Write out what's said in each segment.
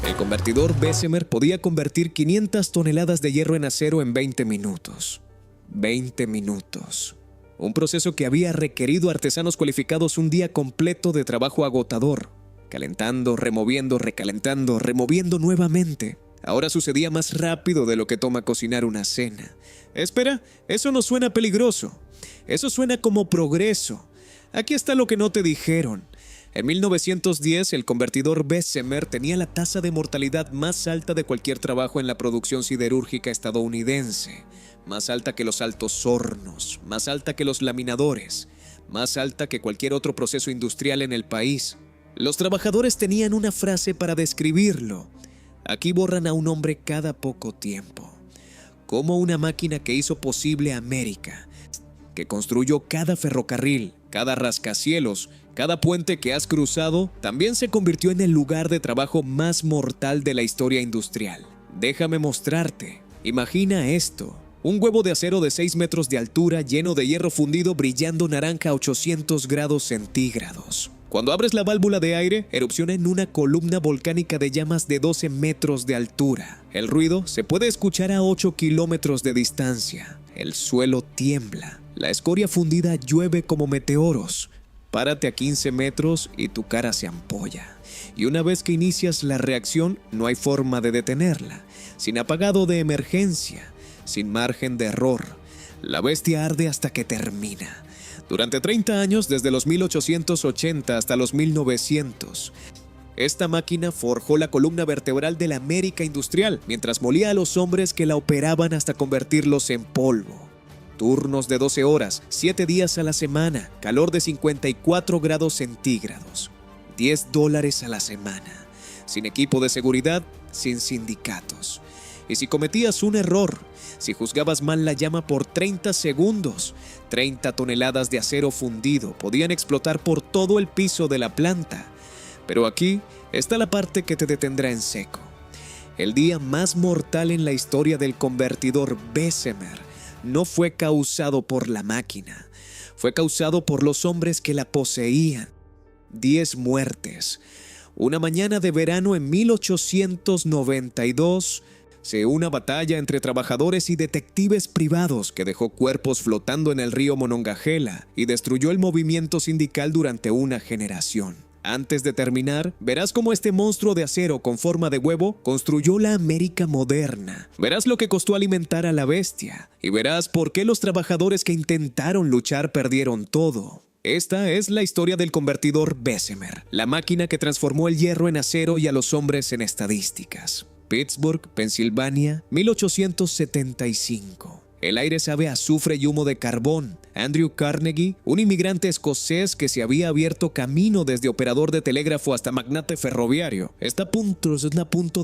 El convertidor Bessemer podía convertir 500 toneladas de hierro en acero en 20 minutos. 20 minutos. Un proceso que había requerido artesanos cualificados un día completo de trabajo agotador. Calentando, removiendo, recalentando, removiendo nuevamente. Ahora sucedía más rápido de lo que toma cocinar una cena. Espera, eso no suena peligroso. Eso suena como progreso. Aquí está lo que no te dijeron. En 1910, el convertidor Bessemer tenía la tasa de mortalidad más alta de cualquier trabajo en la producción siderúrgica estadounidense. Más alta que los altos hornos, más alta que los laminadores, más alta que cualquier otro proceso industrial en el país. Los trabajadores tenían una frase para describirlo. Aquí borran a un hombre cada poco tiempo. Como una máquina que hizo posible América, que construyó cada ferrocarril, cada rascacielos, cada puente que has cruzado, también se convirtió en el lugar de trabajo más mortal de la historia industrial. Déjame mostrarte. Imagina esto. Un huevo de acero de 6 metros de altura lleno de hierro fundido brillando naranja a 800 grados centígrados. Cuando abres la válvula de aire, erupciona en una columna volcánica de llamas de 12 metros de altura. El ruido se puede escuchar a 8 kilómetros de distancia. El suelo tiembla. La escoria fundida llueve como meteoros. Párate a 15 metros y tu cara se ampolla. Y una vez que inicias la reacción, no hay forma de detenerla. Sin apagado de emergencia, sin margen de error. La bestia arde hasta que termina. Durante 30 años, desde los 1880 hasta los 1900, esta máquina forjó la columna vertebral de la América industrial, mientras molía a los hombres que la operaban hasta convertirlos en polvo. Turnos de 12 horas, 7 días a la semana, calor de 54 grados centígrados, $10 a la semana, sin equipo de seguridad, sin sindicatos. Y si cometías un error, si juzgabas mal la llama por 30 segundos, 30 toneladas de acero fundido podían explotar por todo el piso de la planta. Pero aquí está la parte que te detendrá en seco. El día más mortal en la historia del convertidor Bessemer no fue causado por la máquina, fue causado por los hombres que la poseían. 10 muertes. Una mañana de verano en 1892, una batalla entre trabajadores y detectives privados que dejó cuerpos flotando en el río Monongahela y destruyó el movimiento sindical durante una generación. Antes de terminar, verás cómo este monstruo de acero con forma de huevo construyó la América moderna. Verás lo que costó alimentar a la bestia y verás por qué los trabajadores que intentaron luchar perdieron todo. Esta es la historia del convertidor Bessemer, la máquina que transformó el hierro en acero y a los hombres en estadísticas. Pittsburgh, Pensilvania, 1875. El aire sabe a azufre y humo de carbón. Andrew Carnegie, un inmigrante escocés que se había abierto camino desde operador de telégrafo hasta magnate ferroviario, está a punto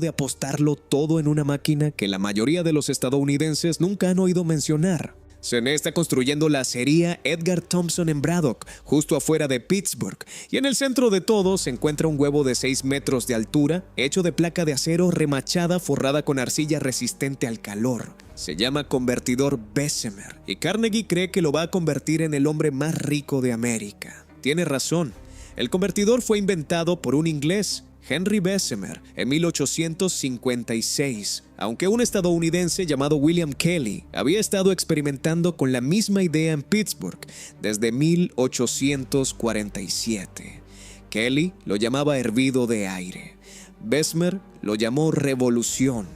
de apostarlo todo en una máquina que la mayoría de los estadounidenses nunca han oído mencionar. Cené está construyendo la acería Edgar Thomson en Braddock, justo afuera de Pittsburgh, y en el centro de todo se encuentra un huevo de 6 metros de altura, hecho de placa de acero remachada forrada con arcilla resistente al calor. Se llama convertidor Bessemer, y Carnegie cree que lo va a convertir en el hombre más rico de América. Tiene razón, el convertidor fue inventado por un inglés, Henry Bessemer, en 1856, aunque un estadounidense llamado William Kelly había estado experimentando con la misma idea en Pittsburgh desde 1847. Kelly lo llamaba hervido de aire. Bessemer lo llamó revolución.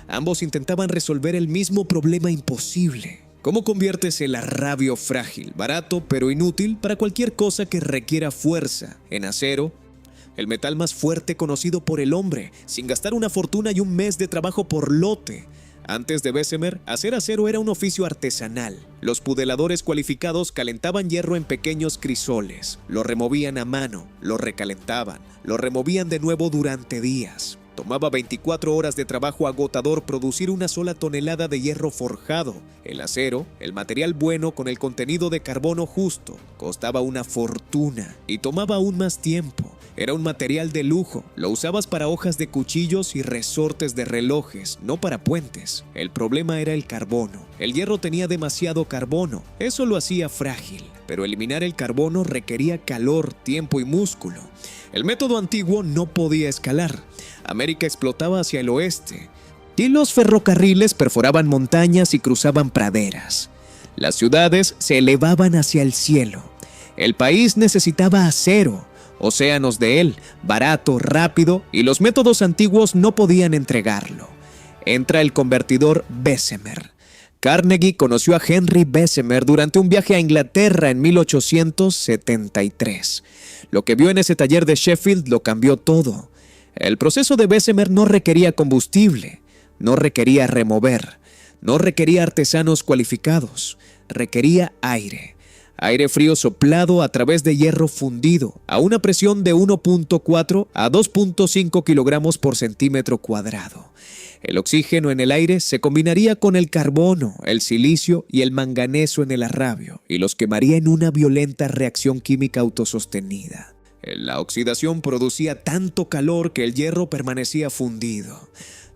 Ambos intentaban resolver el mismo problema imposible. ¿Cómo conviertes el arrabio frágil, barato pero inútil para cualquier cosa que requiera fuerza, en acero? El metal más fuerte conocido por el hombre, sin gastar una fortuna y un mes de trabajo por lote. Antes de Bessemer, hacer acero era un oficio artesanal. Los pudeladores cualificados calentaban hierro en pequeños crisoles, lo removían a mano, lo recalentaban, lo removían de nuevo durante días. Tomaba 24 horas de trabajo agotador producir una sola tonelada de hierro forjado. El acero, el material bueno con el contenido de carbono justo, costaba una fortuna y tomaba aún más tiempo. Era un material de lujo, lo usabas para hojas de cuchillos y resortes de relojes, no para puentes. El problema era el carbono. El hierro tenía demasiado carbono, eso lo hacía frágil. pero eliminar el carbono requería calor, tiempo y músculo. El método antiguo no podía escalar. América explotaba hacia el oeste, y los ferrocarriles perforaban montañas y cruzaban praderas. Las ciudades se elevaban hacia el cielo. El país necesitaba acero, océanos de él, barato, rápido, y los métodos antiguos no podían entregarlo. Entra el convertidor Bessemer. Carnegie conoció a Henry Bessemer durante un viaje a Inglaterra en 1873. Lo que vio en ese taller de Sheffield lo cambió todo. El proceso de Bessemer no requería combustible, no requería remover, no requería artesanos cualificados, requería aire. Aire frío soplado a través de hierro fundido a una presión de 1.4 a 2.5 kilogramos por centímetro cuadrado. El oxígeno en el aire se combinaría con el carbono, el silicio y el manganeso en el arrabio y los quemaría en una violenta reacción química autosostenida. La oxidación producía tanto calor que el hierro permanecía fundido.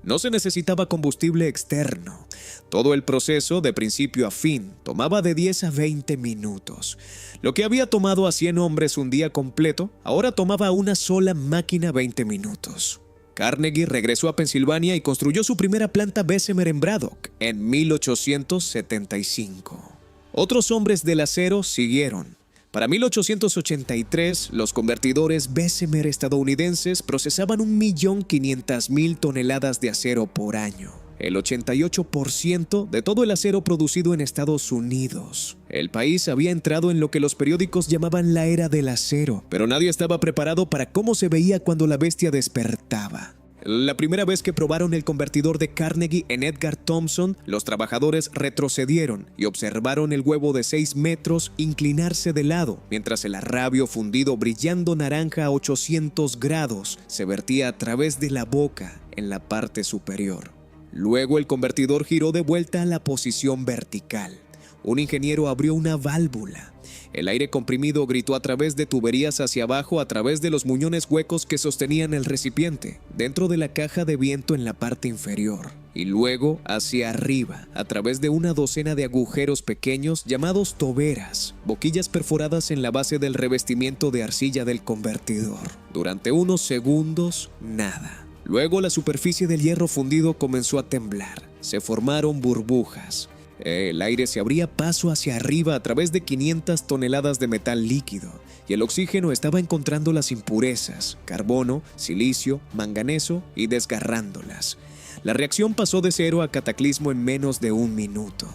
No se necesitaba combustible externo. Todo el proceso, de principio a fin, tomaba de 10 a 20 minutos. Lo que había tomado a 100 hombres un día completo, ahora tomaba a una sola máquina 20 minutos. Carnegie regresó a Pensilvania y construyó su primera planta Bessemer en Braddock en 1875. Otros hombres del acero siguieron. Para 1883, los convertidores Bessemer estadounidenses procesaban 1.500.000 toneladas de acero por año, el 88% de todo el acero producido en Estados Unidos. El país había entrado en lo que los periódicos llamaban la era del acero, pero nadie estaba preparado para cómo se veía cuando la bestia despertaba. La primera vez que probaron el convertidor de Carnegie en Edgar Thomson, los trabajadores retrocedieron y observaron el huevo de 6 metros inclinarse de lado, mientras el arrabio fundido brillando naranja a 800 grados se vertía a través de la boca en la parte superior. Luego el convertidor giró de vuelta a la posición vertical. Un ingeniero abrió una válvula. El aire comprimido gritó a través de tuberías hacia abajo a través de los muñones huecos que sostenían el recipiente, dentro de la caja de viento en la parte inferior, y luego hacia arriba, a través de una docena de agujeros pequeños llamados toberas, boquillas perforadas en la base del revestimiento de arcilla del convertidor. Durante unos segundos, nada. Luego la superficie del hierro fundido comenzó a temblar. Se formaron burbujas. El aire se abría paso hacia arriba a través de 500 toneladas de metal líquido y el oxígeno estaba encontrando las impurezas, carbono, silicio, manganeso y desgarrándolas. La reacción pasó de 0 a cataclismo en menos de un minuto.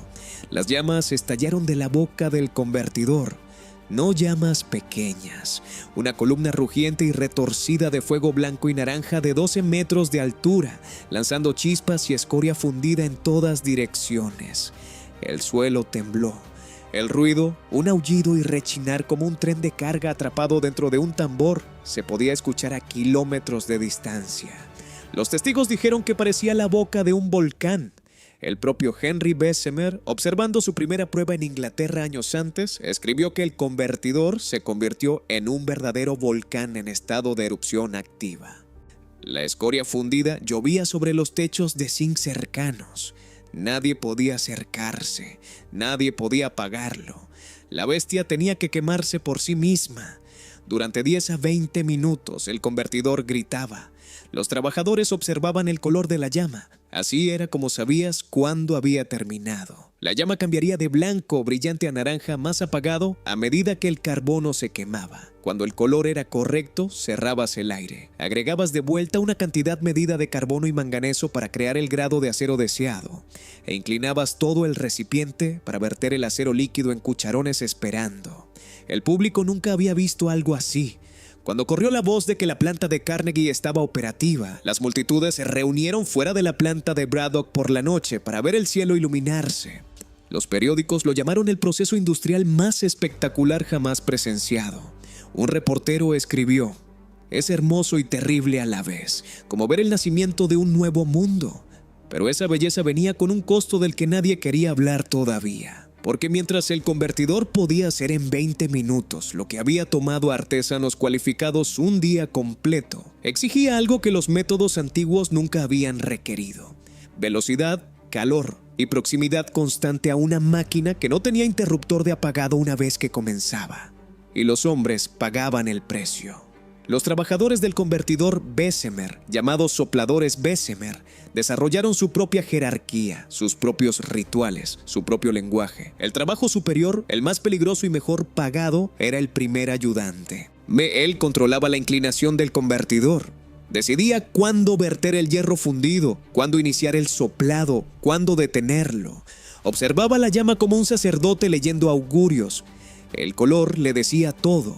Las llamas estallaron de la boca del convertidor. No llamas pequeñas, una columna rugiente y retorcida de fuego blanco y naranja de 12 metros de altura, lanzando chispas y escoria fundida en todas direcciones. El suelo tembló. El ruido, un aullido y rechinar como un tren de carga atrapado dentro de un tambor, se podía escuchar a kilómetros de distancia. Los testigos dijeron que parecía la boca de un volcán. El propio Henry Bessemer, observando su primera prueba en Inglaterra años antes, escribió que el convertidor se convirtió en un verdadero volcán en estado de erupción activa. La escoria fundida llovía sobre los techos de zinc cercanos. Nadie podía acercarse, nadie podía apagarlo. La bestia tenía que quemarse por sí misma. Durante 10 a 20 minutos el convertidor gritaba. Los trabajadores observaban el color de la llama. Así era como sabías cuándo había terminado. La llama cambiaría de blanco brillante a naranja más apagado a medida que el carbono se quemaba. Cuando el color era correcto, cerrabas el aire. Agregabas de vuelta una cantidad medida de carbono y manganeso para crear el grado de acero deseado. E inclinabas todo el recipiente para verter el acero líquido en cucharones esperando. El público nunca había visto algo así. Cuando corrió la voz de que la planta de Carnegie estaba operativa, las multitudes se reunieron fuera de la planta de Braddock por la noche para ver el cielo iluminarse. Los periódicos lo llamaron el proceso industrial más espectacular jamás presenciado. Un reportero escribió: «Es hermoso y terrible a la vez, como ver el nacimiento de un nuevo mundo». Pero esa belleza venía con un costo del que nadie quería hablar todavía. Porque mientras el convertidor podía hacer en 20 minutos lo que había tomado a artesanos cualificados un día completo, exigía algo que los métodos antiguos nunca habían requerido: velocidad, calor, y proximidad constante a una máquina que no tenía interruptor de apagado una vez que comenzaba. Y los hombres pagaban el precio. Los trabajadores del convertidor Bessemer, llamados sopladores Bessemer, desarrollaron su propia jerarquía, sus propios rituales, su propio lenguaje. El trabajo superior, el más peligroso y mejor pagado, era el primer ayudante. Él controlaba la inclinación del convertidor. Decidía cuándo verter el hierro fundido, cuándo iniciar el soplado, cuándo detenerlo. Observaba la llama como un sacerdote leyendo augurios. El color le decía todo.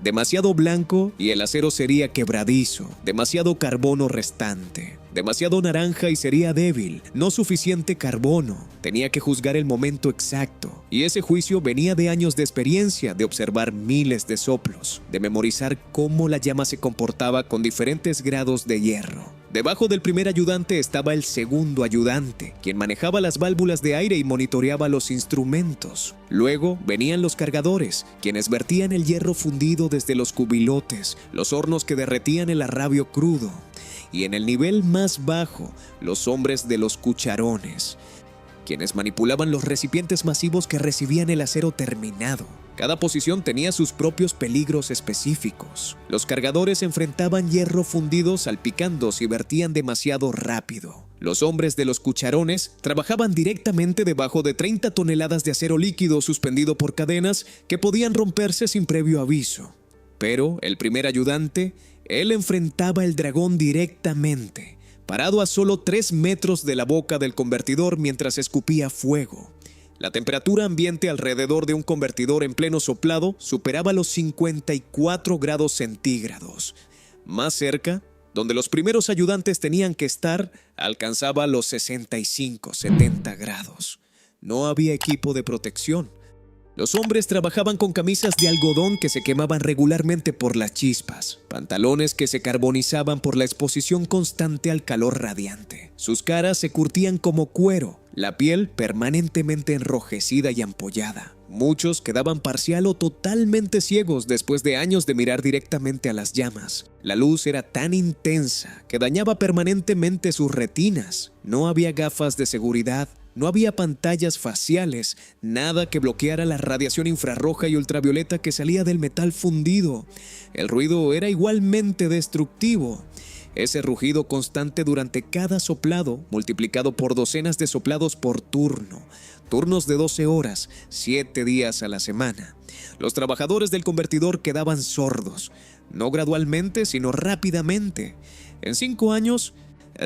Demasiado blanco y el acero sería quebradizo, demasiado carbono restante, demasiado naranja y sería débil, no suficiente carbono. Tenía que juzgar el momento exacto, y ese juicio venía de años de experiencia, de observar miles de soplos, de memorizar cómo la llama se comportaba con diferentes grados de hierro. Debajo del primer ayudante estaba el segundo ayudante, quien manejaba las válvulas de aire y monitoreaba los instrumentos. Luego venían los cargadores, quienes vertían el hierro fundido desde los cubilotes, los hornos que derretían el arrabio crudo. Y en el nivel más bajo, los hombres de los cucharones, quienes manipulaban los recipientes masivos que recibían el acero terminado. Cada posición tenía sus propios peligros específicos. Los cargadores enfrentaban hierro fundido salpicando si vertían demasiado rápido. Los hombres de los cucharones trabajaban directamente debajo de 30 toneladas de acero líquido suspendido por cadenas que podían romperse sin previo aviso. Pero el primer ayudante, él enfrentaba el dragón directamente, parado a solo 3 metros de la boca del convertidor mientras escupía fuego. La temperatura ambiente alrededor de un convertidor en pleno soplado superaba los 54 grados centígrados. Más cerca, donde los primeros ayudantes tenían que estar, alcanzaba los 65-70 grados. No había equipo de protección. Los hombres trabajaban con camisas de algodón que se quemaban regularmente por las chispas, pantalones que se carbonizaban por la exposición constante al calor radiante. Sus caras se curtían como cuero, la piel permanentemente enrojecida y ampollada. Muchos quedaban parcial o totalmente ciegos después de años de mirar directamente a las llamas. La luz era tan intensa que dañaba permanentemente sus retinas. No había gafas de seguridad. No había pantallas faciales, nada que bloqueara la radiación infrarroja y ultravioleta que salía del metal fundido. El ruido era igualmente destructivo. Ese rugido constante durante cada soplado, multiplicado por docenas de soplados por turno. Turnos de 12 horas, 7 días a la semana. Los trabajadores del convertidor quedaban sordos, no gradualmente, sino rápidamente. En 5 años,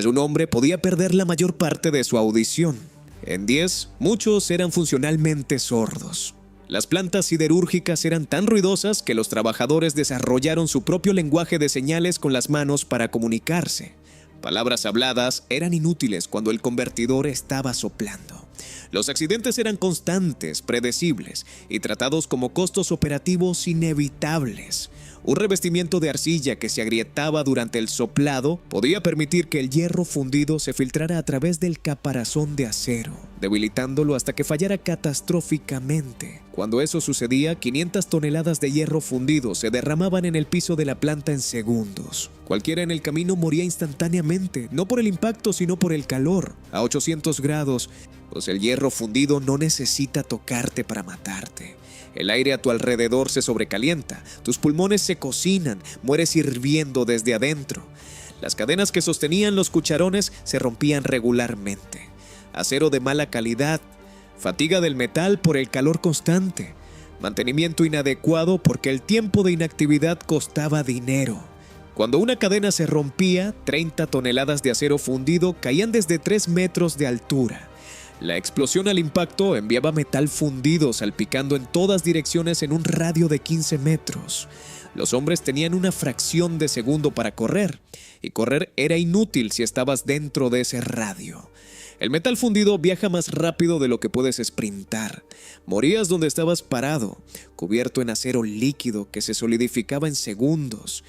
un hombre podía perder la mayor parte de su audición. En 10, muchos eran funcionalmente sordos. Las plantas siderúrgicas eran tan ruidosas que los trabajadores desarrollaron su propio lenguaje de señales con las manos para comunicarse. Palabras habladas eran inútiles cuando el convertidor estaba soplando. Los accidentes eran constantes, predecibles y tratados como costos operativos inevitables. Un revestimiento de arcilla que se agrietaba durante el soplado podía permitir que el hierro fundido se filtrara a través del caparazón de acero, debilitándolo hasta que fallara catastróficamente. Cuando eso sucedía, 500 toneladas de hierro fundido se derramaban en el piso de la planta en segundos. Cualquiera en el camino moría instantáneamente, no por el impacto, sino por el calor, a 800 grados, pues el hierro fundido no necesita tocarte para matarte. El aire a tu alrededor se sobrecalienta, tus pulmones se cocinan, mueres hirviendo desde adentro. Las cadenas que sostenían los cucharones se rompían regularmente. Acero de mala calidad, fatiga del metal por el calor constante, mantenimiento inadecuado porque el tiempo de inactividad costaba dinero. Cuando una cadena se rompía, 30 toneladas de acero fundido caían desde 3 metros de altura. La explosión al impacto enviaba metal fundido salpicando en todas direcciones en un radio de 15 metros. Los hombres tenían una fracción de segundo para correr, y correr era inútil si estabas dentro de ese radio. El metal fundido viaja más rápido de lo que puedes sprintar. Morías donde estabas parado, cubierto en acero líquido que se solidificaba en segundos,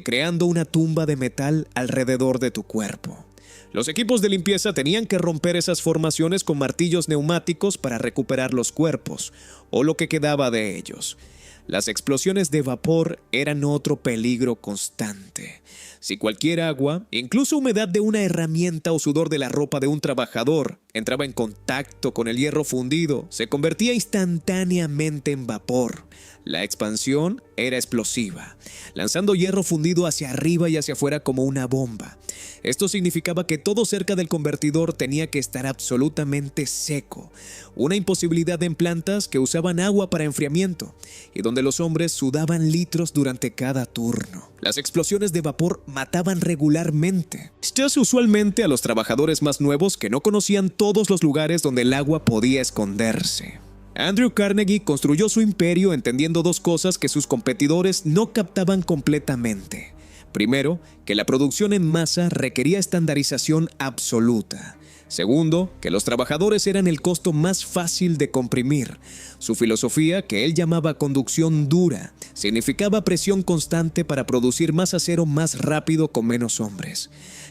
creando una tumba de metal alrededor de tu cuerpo. Los equipos de limpieza tenían que romper esas formaciones con martillos neumáticos para recuperar los cuerpos, o lo que quedaba de ellos. Las explosiones de vapor eran otro peligro constante. Si cualquier agua, incluso humedad de una herramienta o sudor de la ropa de un trabajador, entraba en contacto con el hierro fundido, se convertía instantáneamente en vapor. La expansión era explosiva, lanzando hierro fundido hacia arriba y hacia afuera como una bomba. Esto significaba que todo cerca del convertidor tenía que estar absolutamente seco, una imposibilidad en plantas que usaban agua para enfriamiento y donde los hombres sudaban litros durante cada turno. Las explosiones de vapor mataban regularmente. Esto usualmente a los trabajadores más nuevos que no conocían todos los lugares donde el agua podía esconderse. Andrew Carnegie construyó su imperio entendiendo dos cosas que sus competidores no captaban completamente. Primero, que la producción en masa requería estandarización absoluta. Segundo, que los trabajadores eran el costo más fácil de comprimir. Su filosofía, que él llamaba conducción dura, significaba presión constante para producir más acero más rápido con menos hombres.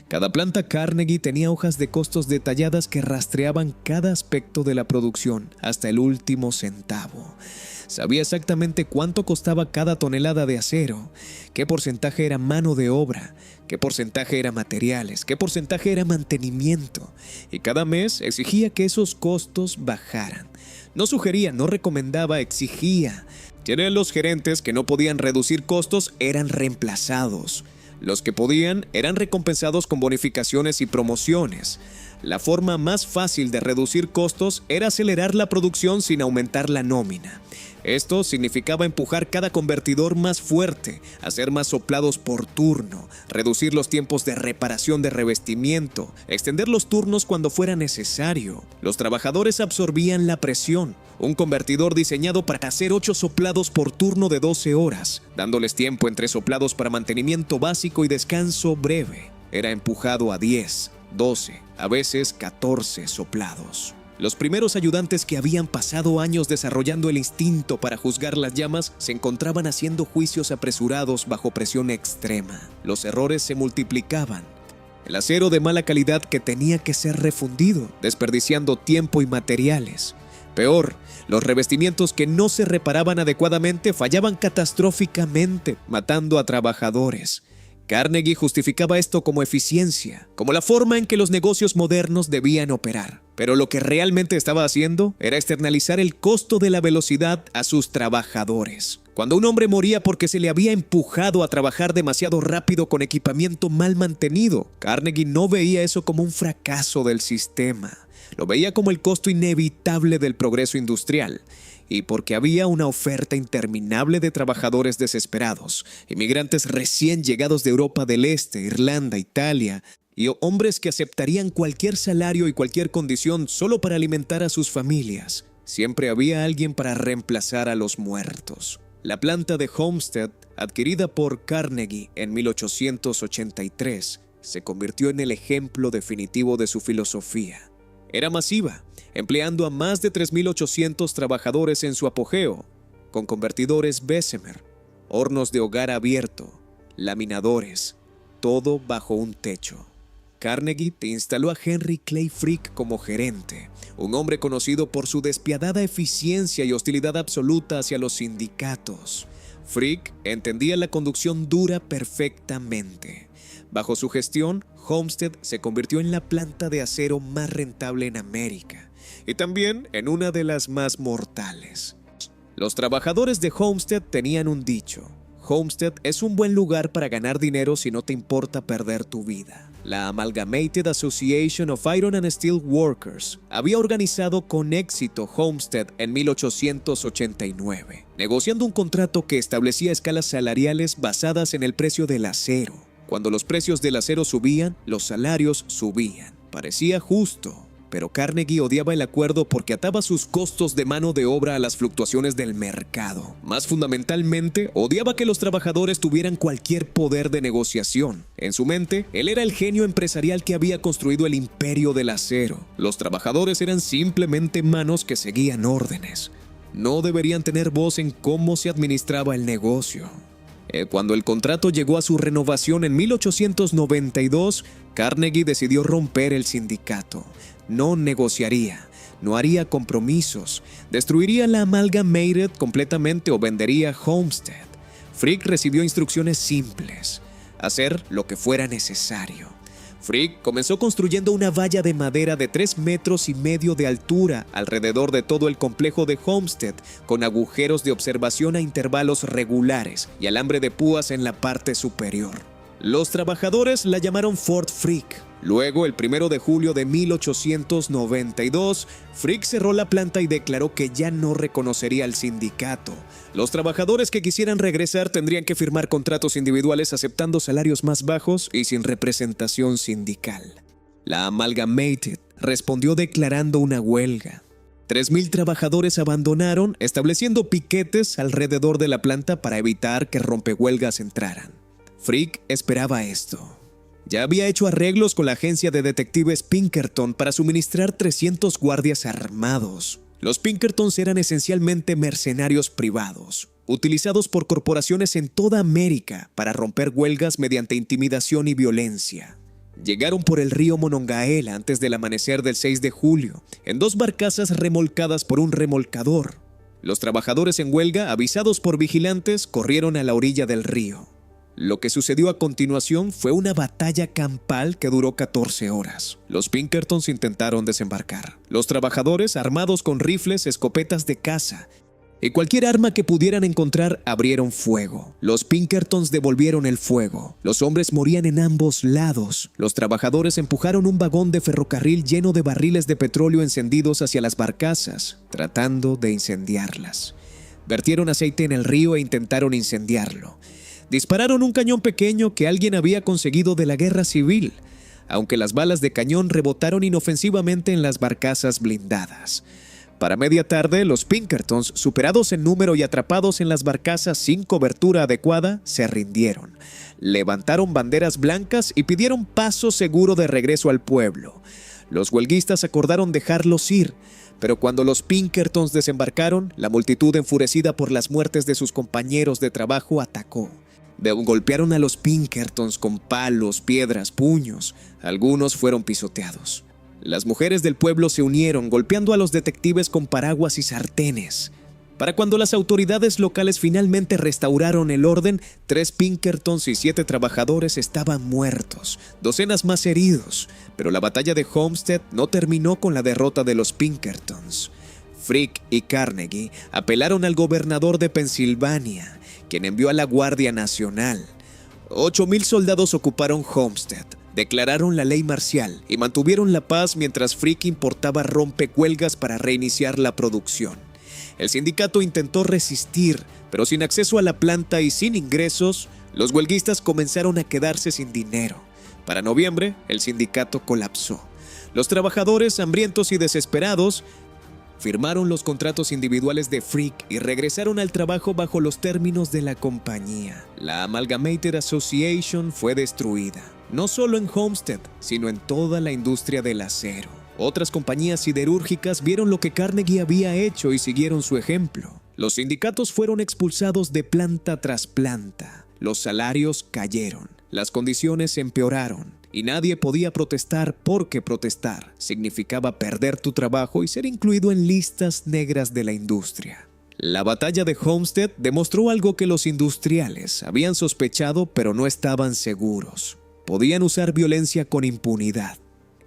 Cada planta Carnegie tenía hojas de costos detalladas que rastreaban cada aspecto de la producción hasta el último centavo. Sabía exactamente cuánto costaba cada tonelada de acero, qué porcentaje era mano de obra, qué porcentaje era materiales, qué porcentaje era mantenimiento, y cada mes exigía que esos costos bajaran. No sugería, no recomendaba, exigía. Los gerentes que no podían reducir costos eran reemplazados. Los que podían eran recompensados con bonificaciones y promociones. La forma más fácil de reducir costos era acelerar la producción sin aumentar la nómina. Esto significaba empujar cada convertidor más fuerte, hacer más soplados por turno, reducir los tiempos de reparación de revestimiento, extender los turnos cuando fuera necesario. Los trabajadores absorbían la presión. Un convertidor diseñado para hacer 8 soplados por turno de 12 horas, dándoles tiempo entre soplados para mantenimiento básico y descanso breve, era empujado a 10, 12, a veces 14 soplados. Los primeros ayudantes que habían pasado años desarrollando el instinto para juzgar las llamas se encontraban haciendo juicios apresurados bajo presión extrema. Los errores se multiplicaban. El acero de mala calidad que tenía que ser refundido, desperdiciando tiempo y materiales. Peor, los revestimientos que no se reparaban adecuadamente fallaban catastróficamente, matando a trabajadores. Carnegie justificaba esto como eficiencia, como la forma en que los negocios modernos debían operar. Pero lo que realmente estaba haciendo era externalizar el costo de la velocidad a sus trabajadores. Cuando un hombre moría porque se le había empujado a trabajar demasiado rápido con equipamiento mal mantenido, Carnegie no veía eso como un fracaso del sistema. Lo veía como el costo inevitable del progreso industrial. Y porque había una oferta interminable de trabajadores desesperados, inmigrantes recién llegados de Europa del Este, Irlanda, Italia, y hombres que aceptarían cualquier salario y cualquier condición solo para alimentar a sus familias, siempre había alguien para reemplazar a los muertos. La planta de Homestead, adquirida por Carnegie en 1883, se convirtió en el ejemplo definitivo de su filosofía. Era masiva, empleando a más de 3.800 trabajadores en su apogeo, con convertidores Bessemer, hornos de hogar abierto, laminadores, todo bajo un techo. Carnegie instaló a Henry Clay Frick como gerente, un hombre conocido por su despiadada eficiencia y hostilidad absoluta hacia los sindicatos. Frick entendía la conducción dura perfectamente. Bajo su gestión, Homestead se convirtió en la planta de acero más rentable en América y también en una de las más mortales. Los trabajadores de Homestead tenían un dicho: Homestead es un buen lugar para ganar dinero si no te importa perder tu vida. La Amalgamated Association of Iron and Steel Workers había organizado con éxito Homestead en 1889, negociando un contrato que establecía escalas salariales basadas en el precio del acero. Cuando los precios del acero subían, los salarios subían. Parecía justo, pero Carnegie odiaba el acuerdo porque ataba sus costos de mano de obra a las fluctuaciones del mercado. Más fundamentalmente, odiaba que los trabajadores tuvieran cualquier poder de negociación. En su mente, él era el genio empresarial que había construido el imperio del acero. Los trabajadores eran simplemente manos que seguían órdenes. No deberían tener voz en cómo se administraba el negocio. Cuando el contrato llegó a su renovación en 1892, Carnegie decidió romper el sindicato. No negociaría, no haría compromisos, destruiría la Amalgamated completamente o vendería Homestead. Frick recibió instrucciones simples: hacer lo que fuera necesario. Frick comenzó construyendo una valla de madera de 3,5 metros de altura alrededor de todo el complejo de Homestead, con agujeros de observación a intervalos regulares y alambre de púas en la parte superior. Los trabajadores la llamaron Fort Frick. Luego, el 1 de julio de 1892, Frick cerró la planta y declaró que ya no reconocería al sindicato. Los trabajadores que quisieran regresar tendrían que firmar contratos individuales aceptando salarios más bajos y sin representación sindical. La Amalgamated respondió declarando una huelga. 3,000 trabajadores abandonaron, estableciendo piquetes alrededor de la planta para evitar que rompehuelgas entraran. Frick esperaba esto. Ya había hecho arreglos con la agencia de detectives Pinkerton para suministrar 300 guardias armados. Los Pinkertons eran esencialmente mercenarios privados, utilizados por corporaciones en toda América para romper huelgas mediante intimidación y violencia. Llegaron por el río Monongahela antes del amanecer del 6 de julio, en 2 barcazas remolcadas por un remolcador. Los trabajadores en huelga, avisados por vigilantes, corrieron a la orilla del río. Lo que sucedió a continuación fue una batalla campal que duró 14 horas. Los Pinkertons intentaron desembarcar. Los trabajadores, armados con rifles, escopetas de caza y cualquier arma que pudieran encontrar, abrieron fuego. Los Pinkertons devolvieron el fuego. Los hombres morían en ambos lados. Los trabajadores empujaron un vagón de ferrocarril lleno de barriles de petróleo encendidos hacia las barcazas, tratando de incendiarlas. Vertieron aceite en el río e intentaron incendiarlo. Dispararon un cañón pequeño que alguien había conseguido de la guerra civil, aunque las balas de cañón rebotaron inofensivamente en las barcazas blindadas. Para media tarde, los Pinkertons, superados en número y atrapados en las barcazas sin cobertura adecuada, se rindieron. Levantaron banderas blancas y pidieron paso seguro de regreso al pueblo. Los huelguistas acordaron dejarlos ir, pero cuando los Pinkertons desembarcaron, la multitud, enfurecida por las muertes de sus compañeros de trabajo, atacó. Golpearon a los Pinkertons con palos, piedras, puños. Algunos fueron pisoteados. Las mujeres del pueblo se unieron, golpeando a los detectives con paraguas y sartenes. Para cuando las autoridades locales finalmente restauraron el orden, 3 Pinkertons y 7 trabajadores estaban muertos, docenas más heridos. Pero la batalla de Homestead no terminó con la derrota de los Pinkertons. Frick y Carnegie apelaron al gobernador de Pensilvania, quien envió a la Guardia Nacional. 8,000 soldados ocuparon Homestead, declararon la ley marcial y mantuvieron la paz mientras Frick importaba rompehuelgas para reiniciar la producción. El sindicato intentó resistir, pero sin acceso a la planta y sin ingresos, los huelguistas comenzaron a quedarse sin dinero. Para noviembre, el sindicato colapsó. Los trabajadores, hambrientos y desesperados, firmaron los contratos individuales de Frick y regresaron al trabajo bajo los términos de la compañía. La Amalgamated Association fue destruida, no solo en Homestead, sino en toda la industria del acero. Otras compañías siderúrgicas vieron lo que Carnegie había hecho y siguieron su ejemplo. Los sindicatos fueron expulsados de planta tras planta. Los salarios cayeron, las condiciones empeoraron. Y nadie podía protestar porque protestar significaba perder tu trabajo y ser incluido en listas negras de la industria. La batalla de Homestead demostró algo que los industriales habían sospechado pero no estaban seguros. Podían usar violencia con impunidad.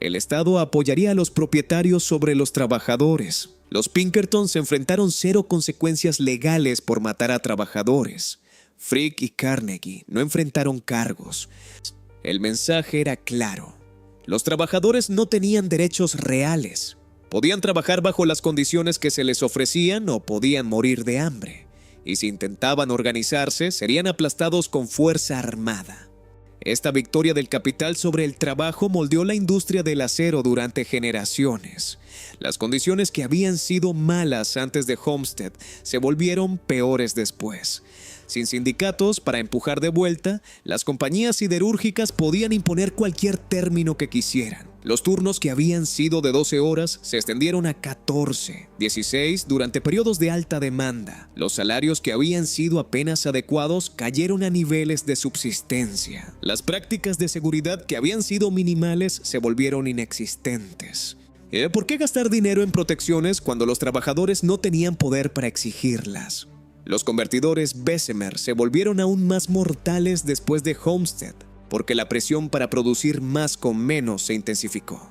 El Estado apoyaría a los propietarios sobre los trabajadores. Los Pinkertons se enfrentaron 0 consecuencias legales por matar a trabajadores. Frick y Carnegie no enfrentaron cargos. El mensaje era claro. Los trabajadores no tenían derechos reales. Podían trabajar bajo las condiciones que se les ofrecían o podían morir de hambre. Y si intentaban organizarse, serían aplastados con fuerza armada. Esta victoria del capital sobre el trabajo moldeó la industria del acero durante generaciones. Las condiciones que habían sido malas antes de Homestead se volvieron peores después. Sin sindicatos para empujar de vuelta, las compañías siderúrgicas podían imponer cualquier término que quisieran. Los turnos que habían sido de 12 horas se extendieron a 14, 16 durante periodos de alta demanda. Los salarios que habían sido apenas adecuados cayeron a niveles de subsistencia. Las prácticas de seguridad que habían sido minimales se volvieron inexistentes. ¿Por qué gastar dinero en protecciones cuando los trabajadores no tenían poder para exigirlas? Los convertidores Bessemer se volvieron aún más mortales después de Homestead, porque la presión para producir más con menos se intensificó.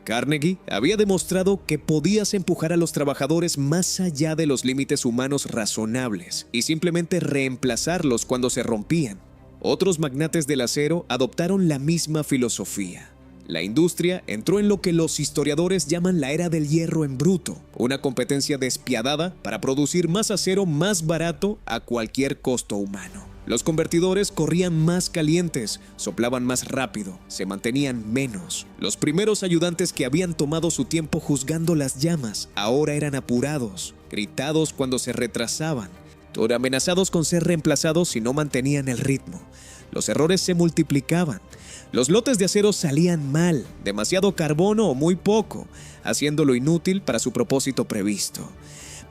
Carnegie había demostrado que podías empujar a los trabajadores más allá de los límites humanos razonables y simplemente reemplazarlos cuando se rompían. Otros magnates del acero adoptaron la misma filosofía. La industria entró en lo que los historiadores llaman la era del hierro en bruto, una competencia despiadada para producir más acero más barato a cualquier costo humano. Los convertidores corrían más calientes, soplaban más rápido, se mantenían menos. Los primeros ayudantes que habían tomado su tiempo juzgando las llamas ahora eran apurados, gritados cuando se retrasaban, amenazados con ser reemplazados si no mantenían el ritmo. Los errores se multiplicaban. Los lotes de acero salían mal, demasiado carbono o muy poco, haciéndolo inútil para su propósito previsto.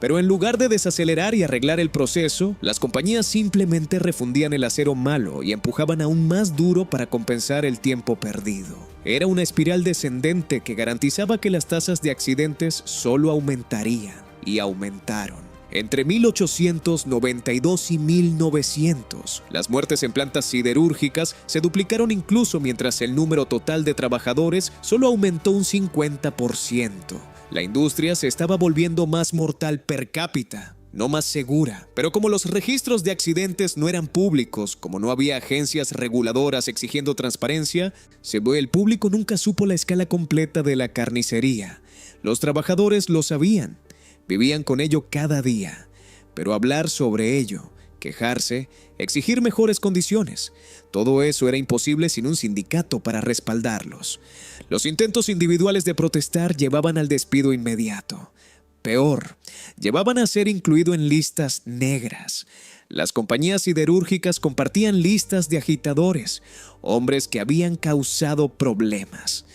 Pero en lugar de desacelerar y arreglar el proceso, las compañías simplemente refundían el acero malo y empujaban aún más duro para compensar el tiempo perdido. Era una espiral descendente que garantizaba que las tasas de accidentes solo aumentarían, y aumentaron. Entre 1892 y 1900, las muertes en plantas siderúrgicas se duplicaron incluso mientras el número total de trabajadores solo aumentó un 50%. La industria se estaba volviendo más mortal per cápita, no más segura. Pero como los registros de accidentes no eran públicos, como no había agencias reguladoras exigiendo transparencia, el público nunca supo la escala completa de la carnicería. Los trabajadores lo sabían. Vivían con ello cada día, pero hablar sobre ello, quejarse, exigir mejores condiciones, todo eso era imposible sin un sindicato para respaldarlos. Los intentos individuales de protestar llevaban al despido inmediato. Peor, llevaban a ser incluido en listas negras. Las compañías siderúrgicas compartían listas de agitadores, hombres que habían causado problemas.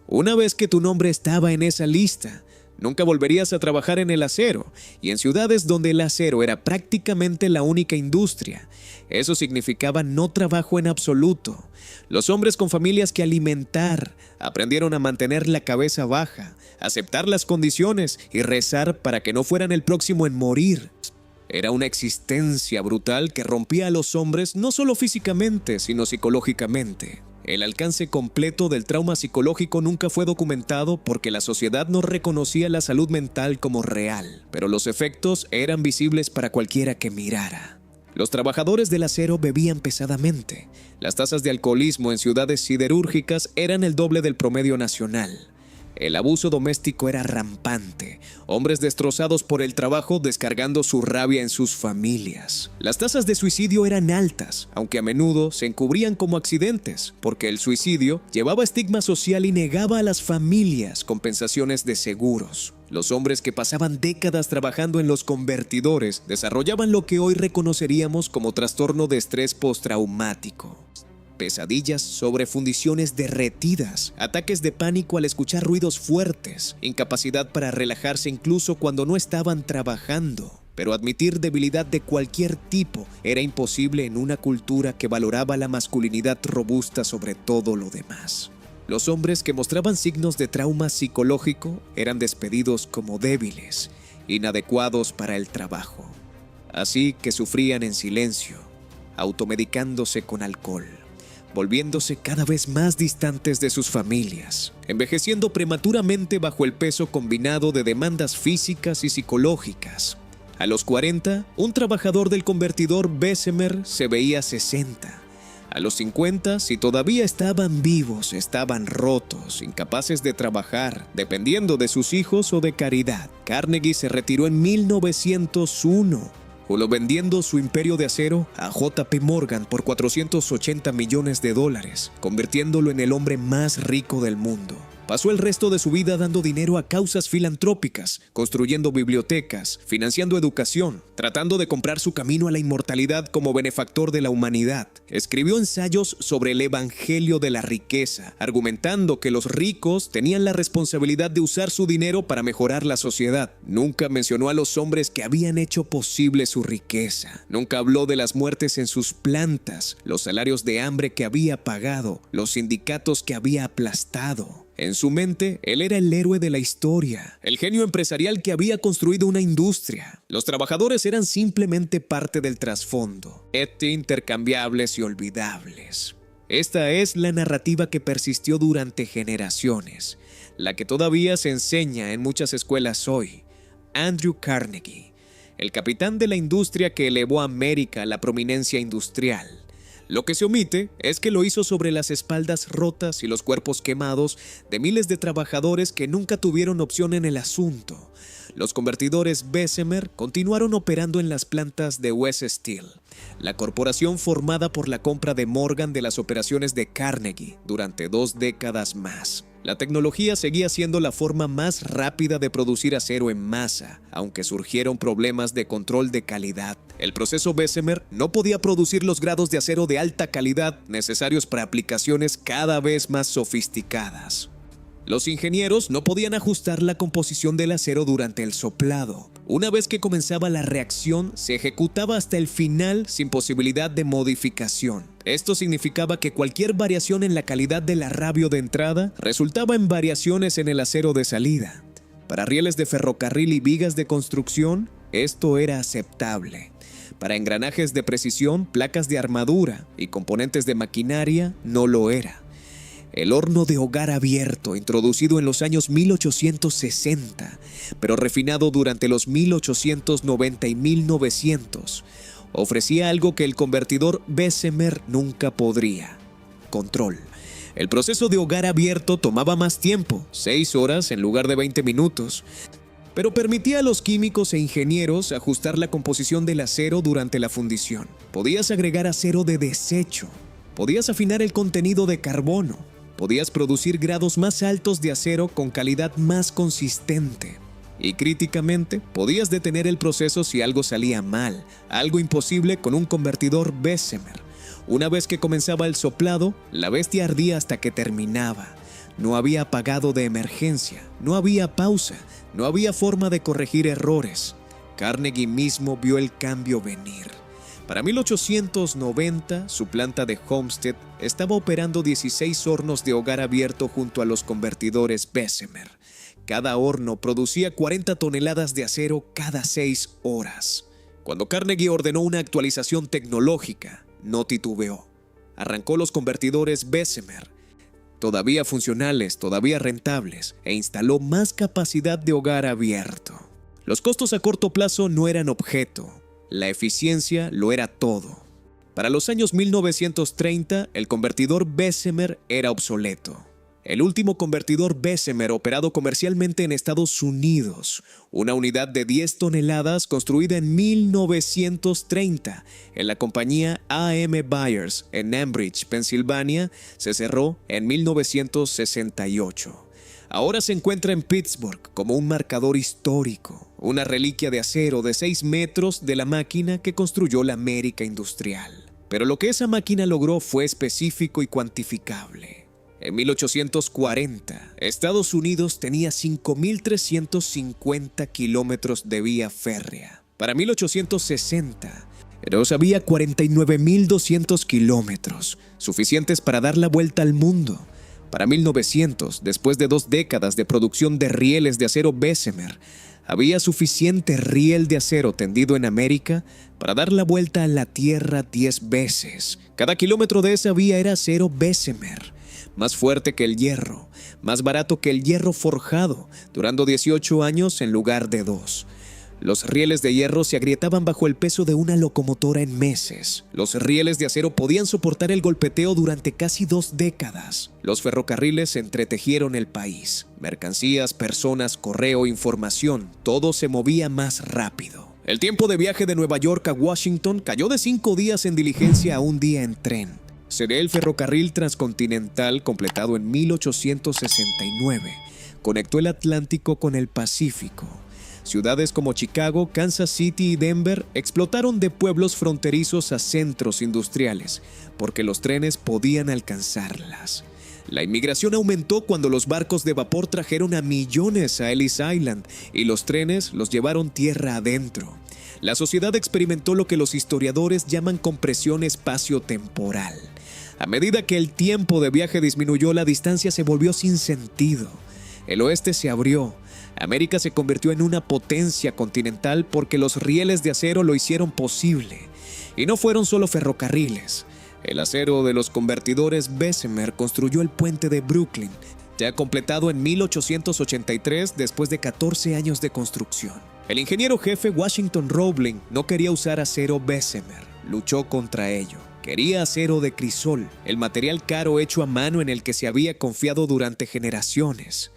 Una vez que tu nombre estaba en esa lista, nunca volverías a trabajar en el acero, y en ciudades donde el acero era prácticamente la única industria. Eso significaba no trabajo en absoluto. Los hombres con familias que alimentar aprendieron a mantener la cabeza baja, aceptar las condiciones y rezar para que no fueran el próximo en morir. Era una existencia brutal que rompía a los hombres no solo físicamente, sino psicológicamente. El alcance completo del trauma psicológico nunca fue documentado porque la sociedad no reconocía la salud mental como real, pero los efectos eran visibles para cualquiera que mirara. Los trabajadores del acero bebían pesadamente. Las tasas de alcoholismo en ciudades siderúrgicas eran el doble del promedio nacional. El abuso doméstico era rampante, hombres destrozados por el trabajo descargando su rabia en sus familias. Las tasas de suicidio eran altas, aunque a menudo se encubrían como accidentes, porque el suicidio llevaba estigma social y negaba a las familias compensaciones de seguros. Los hombres que pasaban décadas trabajando en los convertidores desarrollaban lo que hoy reconoceríamos como trastorno de estrés postraumático. Pesadillas sobre fundiciones derretidas, ataques de pánico al escuchar ruidos fuertes, incapacidad para relajarse incluso cuando no estaban trabajando. Pero admitir debilidad de cualquier tipo era imposible en una cultura que valoraba la masculinidad robusta sobre todo lo demás. Los hombres que mostraban signos de trauma psicológico eran despedidos como débiles, inadecuados para el trabajo. Así que sufrían en silencio, automedicándose con alcohol, volviéndose cada vez más distantes de sus familias, envejeciendo prematuramente bajo el peso combinado de demandas físicas y psicológicas. A los 40, un trabajador del convertidor Bessemer se veía 60. A los 50, si todavía estaban vivos, estaban rotos, incapaces de trabajar, dependiendo de sus hijos o de caridad. Carnegie se retiró en 1901. Vendiendo su imperio de acero a J.P. Morgan por $480 millones, convirtiéndolo en el hombre más rico del mundo. Pasó el resto de su vida dando dinero a causas filantrópicas, construyendo bibliotecas, financiando educación, tratando de comprar su camino a la inmortalidad como benefactor de la humanidad. Escribió ensayos sobre el evangelio de la riqueza, argumentando que los ricos tenían la responsabilidad de usar su dinero para mejorar la sociedad. Nunca mencionó a los hombres que habían hecho posible su riqueza. Nunca habló de las muertes en sus plantas, los salarios de hambre que había pagado, los sindicatos que había aplastado. En su mente, él era el héroe de la historia, el genio empresarial que había construido una industria. Los trabajadores eran simplemente parte del trasfondo, intercambiables y olvidables. Esta es la narrativa que persistió durante generaciones, la que todavía se enseña en muchas escuelas hoy. Andrew Carnegie, el capitán de la industria que elevó a América a la prominencia industrial. Lo que se omite es que lo hizo sobre las espaldas rotas y los cuerpos quemados de miles de trabajadores que nunca tuvieron opción en el asunto. Los convertidores Bessemer continuaron operando en las plantas de West Steel, la corporación formada por la compra de Morgan de las operaciones de Carnegie durante 2 décadas más. La tecnología seguía siendo la forma más rápida de producir acero en masa, aunque surgieron problemas de control de calidad. El proceso Bessemer no podía producir los grados de acero de alta calidad necesarios para aplicaciones cada vez más sofisticadas. Los ingenieros no podían ajustar la composición del acero durante el soplado. Una vez que comenzaba la reacción, se ejecutaba hasta el final sin posibilidad de modificación. Esto significaba que cualquier variación en la calidad del arrabio de entrada resultaba en variaciones en el acero de salida. Para rieles de ferrocarril y vigas de construcción, esto era aceptable. Para engranajes de precisión, placas de armadura y componentes de maquinaria, no lo era. El horno de hogar abierto, introducido en los años 1860, pero refinado durante los 1890 y 1900, ofrecía algo que el convertidor Bessemer nunca podría: control. El proceso de hogar abierto tomaba más tiempo, 6 horas en lugar de 20 minutos, pero permitía a los químicos e ingenieros ajustar la composición del acero durante la fundición. Podías agregar acero de desecho, podías afinar el contenido de carbono, podías producir grados más altos de acero con calidad más consistente. Y críticamente, podías detener el proceso si algo salía mal, algo imposible con un convertidor Bessemer. Una vez que comenzaba el soplado, la bestia ardía hasta que terminaba. No había apagado de emergencia, no había pausa, no había forma de corregir errores. Carnegie mismo vio el cambio venir. Para 1890, su planta de Homestead estaba operando 16 hornos de hogar abierto junto a los convertidores Bessemer. Cada horno producía 40 toneladas de acero cada 6 horas. Cuando Carnegie ordenó una actualización tecnológica, no titubeó. Arrancó los convertidores Bessemer, todavía funcionales, todavía rentables, e instaló más capacidad de hogar abierto. Los costos a corto plazo no eran objeto. La eficiencia lo era todo. Para los años 1930, el convertidor Bessemer era obsoleto. El último convertidor Bessemer operado comercialmente en Estados Unidos, una unidad de 10 toneladas construida en 1930 en la compañía A.M. Byers en Ambridge, Pensilvania, se cerró en 1968. Ahora se encuentra en Pittsburgh como un marcador histórico, una reliquia de acero de 6 metros de la máquina que construyó la América industrial. Pero lo que esa máquina logró fue específico y cuantificable. En 1840, Estados Unidos tenía 5.350 kilómetros de vía férrea. Para 1860, había 49.200 kilómetros, suficientes para dar la vuelta al mundo. Para 1900, después de 2 décadas de producción de rieles de acero Bessemer, había suficiente riel de acero tendido en América para dar la vuelta a la Tierra 10 veces. Cada kilómetro de esa vía era acero Bessemer, más fuerte que el hierro, más barato que el hierro forjado, durando 18 años en lugar de 2. Los rieles de hierro se agrietaban bajo el peso de una locomotora en meses. Los rieles de acero podían soportar el golpeteo durante casi 2 décadas. Los ferrocarriles entretejieron el país. Mercancías, personas, correo, información, todo se movía más rápido. El tiempo de viaje de Nueva York a Washington cayó de 5 días en diligencia a 1 día en tren. Sería el ferrocarril transcontinental completado en 1869. Conectó el Atlántico con el Pacífico. Ciudades como Chicago, Kansas City y Denver explotaron de pueblos fronterizos a centros industriales, porque los trenes podían alcanzarlas. La inmigración aumentó cuando los barcos de vapor trajeron a millones a Ellis Island y los trenes los llevaron tierra adentro. La sociedad experimentó lo que los historiadores llaman compresión espacio-temporal. A medida que el tiempo de viaje disminuyó, la distancia se volvió sin sentido. El oeste se abrió. América se convirtió en una potencia continental porque los rieles de acero lo hicieron posible. Y no fueron solo ferrocarriles. El acero de los convertidores Bessemer construyó el puente de Brooklyn, ya completado en 1883 después de 14 años de construcción. El ingeniero jefe Washington Roebling no quería usar acero Bessemer, luchó contra ello. Quería acero de crisol, el material caro hecho a mano en el que se había confiado durante generaciones.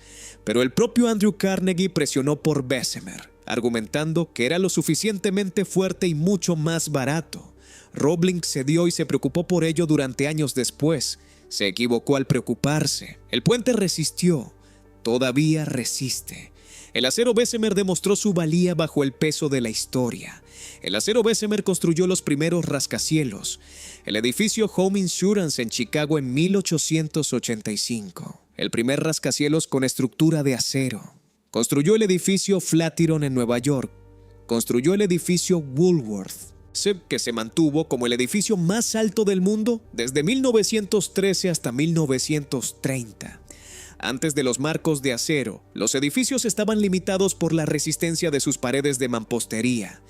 Pero el propio Andrew Carnegie presionó por Bessemer, argumentando que era lo suficientemente fuerte y mucho más barato. Roebling cedió y se preocupó por ello durante años después. Se equivocó al preocuparse. El puente resistió. Todavía resiste. El acero Bessemer demostró su valía bajo el peso de la historia. El acero Bessemer construyó los primeros rascacielos. El edificio Home Insurance en Chicago en 1885. El primer rascacielos con estructura de acero. Construyó el edificio Flatiron en Nueva York. Construyó el edificio Woolworth, que se mantuvo como el edificio más alto del mundo desde 1913 hasta 1930. Antes de los marcos de acero, los edificios estaban limitados por la resistencia de sus paredes de mampostería.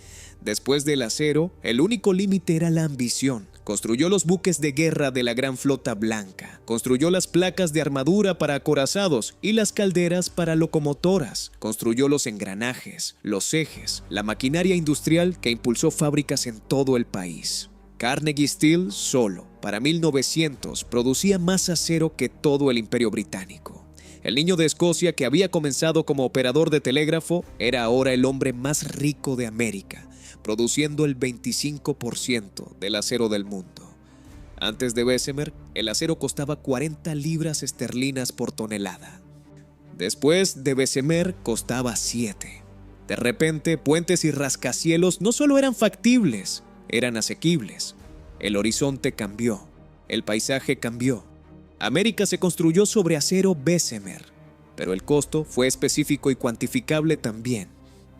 Después del acero, el único límite era la ambición. Construyó los buques de guerra de la Gran Flota Blanca. Construyó las placas de armadura para acorazados y las calderas para locomotoras. Construyó los engranajes, los ejes, la maquinaria industrial que impulsó fábricas en todo el país. Carnegie Steel solo, para 1900, producía más acero que todo el Imperio Británico. El niño de Escocia, que había comenzado como operador de telégrafo, era ahora el hombre más rico de América, produciendo el 25% del acero del mundo. Antes de Bessemer, el acero costaba 40 libras esterlinas por tonelada. Después de Bessemer, costaba 7. De repente, puentes y rascacielos no solo eran factibles, eran asequibles. El horizonte cambió, el paisaje cambió. América se construyó sobre acero Bessemer, pero el costo fue específico y cuantificable también.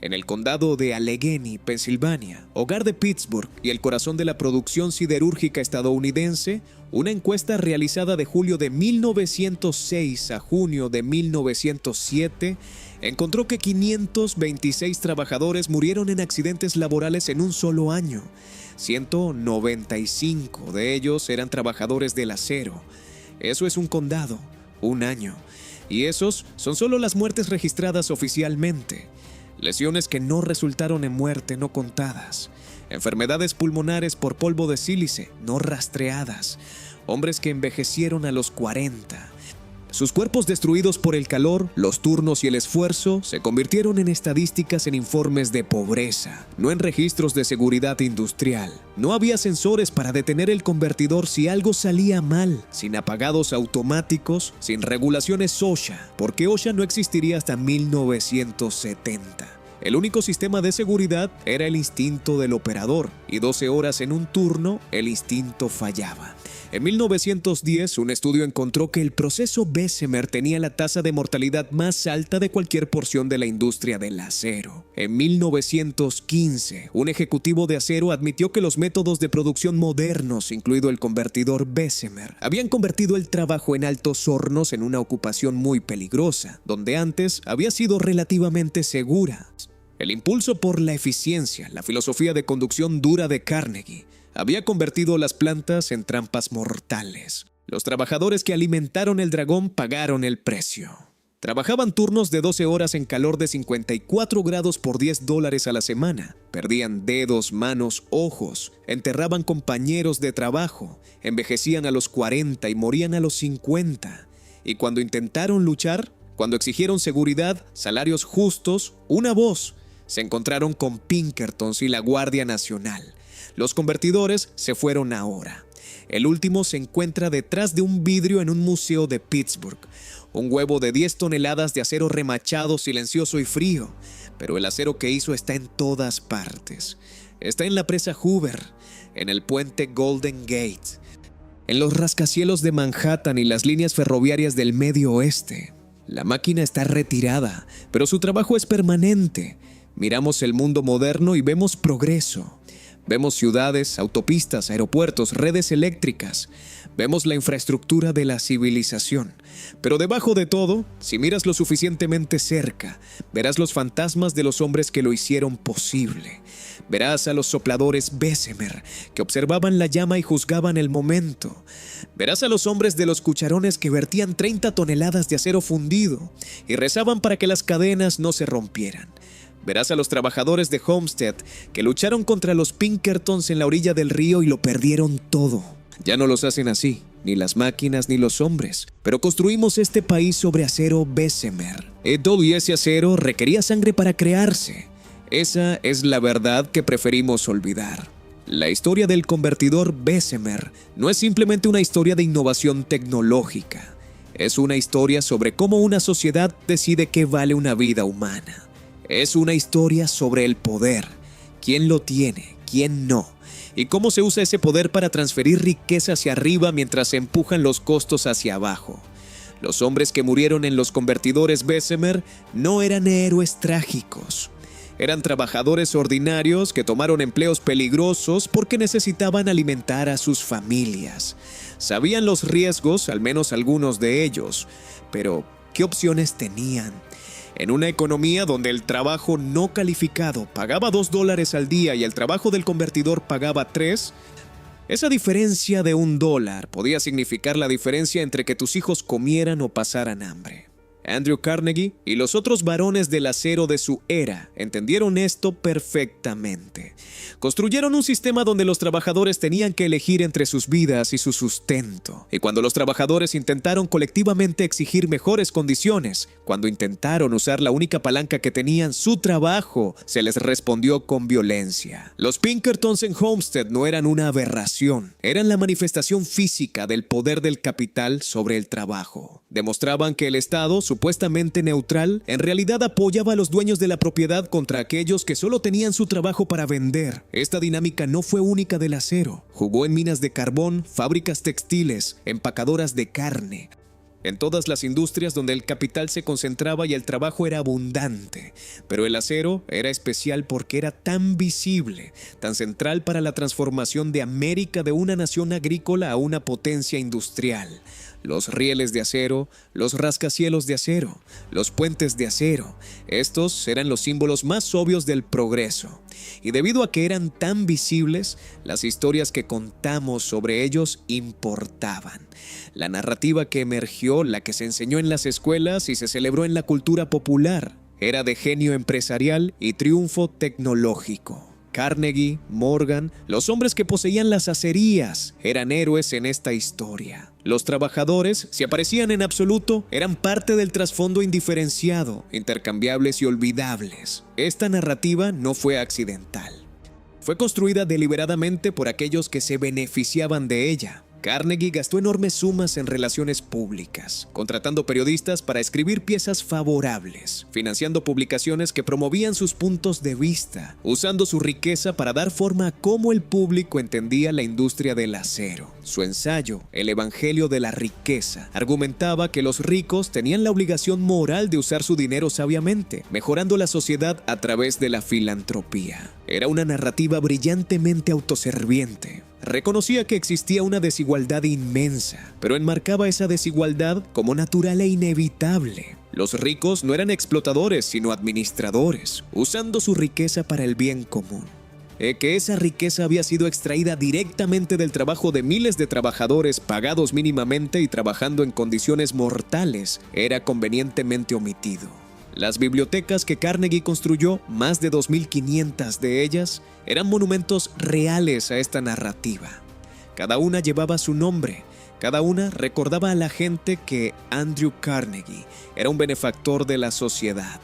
En el condado de Allegheny, Pensilvania, hogar de Pittsburgh y el corazón de la producción siderúrgica estadounidense, una encuesta realizada de julio de 1906 a junio de 1907 encontró que 526 trabajadores murieron en accidentes laborales en un solo año. 195 de ellos eran trabajadores del acero. Eso es un condado, un año. Y esos son solo las muertes registradas oficialmente. Lesiones que no resultaron en muerte no contadas. Enfermedades pulmonares por polvo de sílice no rastreadas. Hombres que envejecieron a los 40. Sus cuerpos destruidos por el calor, los turnos y el esfuerzo se convirtieron en estadísticas en informes de pobreza, no en registros de seguridad industrial. No había sensores para detener el convertidor si algo salía mal, sin apagados automáticos, sin regulaciones OSHA, porque OSHA no existiría hasta 1970. El único sistema de seguridad era el instinto del operador, y 12 horas en un turno, el instinto fallaba. En 1910, un estudio encontró que el proceso Bessemer tenía la tasa de mortalidad más alta de cualquier porción de la industria del acero. En 1915, un ejecutivo de acero admitió que los métodos de producción modernos, incluido el convertidor Bessemer, habían convertido el trabajo en altos hornos en una ocupación muy peligrosa, donde antes había sido relativamente segura. El impulso por la eficiencia, la filosofía de conducción dura de Carnegie, había convertido las plantas en trampas mortales. Los trabajadores que alimentaron el dragón pagaron el precio. Trabajaban turnos de 12 horas en calor de 54 grados por $10 a la semana. Perdían dedos, manos, ojos. Enterraban compañeros de trabajo. Envejecían a los 40 y morían a los 50. Y cuando intentaron luchar, cuando exigieron seguridad, salarios justos, una voz, se encontraron con Pinkertons y la Guardia Nacional. Los convertidores se fueron ahora. El último se encuentra detrás de un vidrio en un museo de Pittsburgh. Un huevo de 10 toneladas de acero remachado, silencioso y frío. Pero el acero que hizo está en todas partes. Está en la presa Hoover, en el puente Golden Gate, en los rascacielos de Manhattan y las líneas ferroviarias del Medio Oeste. La máquina está retirada, pero su trabajo es permanente. Miramos el mundo moderno y vemos progreso. Vemos ciudades, autopistas, aeropuertos, redes eléctricas. vemos la infraestructura de la civilización, pero debajo de todo, si miras lo suficientemente cerca, verás los fantasmas de los hombres que lo hicieron posible. Verás a los sopladores Bessemer, que observaban la llama y juzgaban el momento. Verás a los hombres de los cucharones que vertían 30 toneladas de acero fundido y rezaban para que las cadenas no se rompieran. Verás a los trabajadores de Homestead que lucharon contra los Pinkertons en la orilla del río y lo perdieron todo. Ya no los hacen así, ni las máquinas ni los hombres, pero construimos este país sobre acero Bessemer. Y ese acero requería sangre para crearse. Esa es la verdad que preferimos olvidar. La historia del convertidor Bessemer no es simplemente una historia de innovación tecnológica. Es una historia sobre cómo una sociedad decide qué vale una vida humana. Es una historia sobre el poder, quién lo tiene, quién no, y cómo se usa ese poder para transferir riqueza hacia arriba mientras se empujan los costos hacia abajo. Los hombres que murieron en los convertidores Bessemer no eran héroes trágicos. Eran trabajadores ordinarios que tomaron empleos peligrosos porque necesitaban alimentar a sus familias. Sabían los riesgos, al menos algunos de ellos, pero ¿qué opciones tenían? En una economía donde el trabajo no calificado pagaba $2 al día y el trabajo del convertidor pagaba 3, esa diferencia de $1 podía significar la diferencia entre que tus hijos comieran o pasaran hambre. Andrew Carnegie y los otros varones del acero de su era entendieron esto perfectamente. Construyeron un sistema donde los trabajadores tenían que elegir entre sus vidas y su sustento. Y cuando los trabajadores intentaron colectivamente exigir mejores condiciones, cuando intentaron usar la única palanca que tenían, su trabajo, se les respondió con violencia. Los Pinkertons en Homestead no eran una aberración, eran la manifestación física del poder del capital sobre el trabajo. Demostraban que el Estado, supuestamente neutral, en realidad apoyaba a los dueños de la propiedad contra aquellos que solo tenían su trabajo para vender. Esta dinámica no fue única del acero. Jugó en minas de carbón, fábricas textiles, empacadoras de carne. En todas las industrias donde el capital se concentraba y el trabajo era abundante. Pero el acero era especial porque era tan visible, tan central para la transformación de América de una nación agrícola a una potencia industrial. Los rieles de acero, los rascacielos de acero, los puentes de acero, estos eran los símbolos más obvios del progreso. Y debido a que eran tan visibles, las historias que contamos sobre ellos importaban. La narrativa que emergió, la que se enseñó en las escuelas y se celebró en la cultura popular, era de genio empresarial y triunfo tecnológico. Carnegie, Morgan, los hombres que poseían las acerías, eran héroes en esta historia. Los trabajadores, si aparecían en absoluto, eran parte del trasfondo indiferenciado, intercambiables y olvidables. Esta narrativa no fue accidental. Fue construida deliberadamente por aquellos que se beneficiaban de ella. Carnegie gastó enormes sumas en relaciones públicas, contratando periodistas para escribir piezas favorables, financiando publicaciones que promovían sus puntos de vista, usando su riqueza para dar forma a cómo el público entendía la industria del acero. Su ensayo, El Evangelio de la Riqueza, argumentaba que los ricos tenían la obligación moral de usar su dinero sabiamente, mejorando la sociedad a través de la filantropía. Era una narrativa brillantemente autoserviente. Reconocía que existía una desigualdad inmensa, pero enmarcaba esa desigualdad como natural e inevitable. Los ricos no eran explotadores, sino administradores, usando su riqueza para el bien común. Que esa riqueza había sido extraída directamente del trabajo de miles de trabajadores pagados mínimamente y trabajando en condiciones mortales era convenientemente omitido. Las bibliotecas que Carnegie construyó, más de 2.500 de ellas, eran monumentos reales a esta narrativa. Cada una llevaba su nombre, cada una recordaba a la gente que Andrew Carnegie era un benefactor de la sociedad.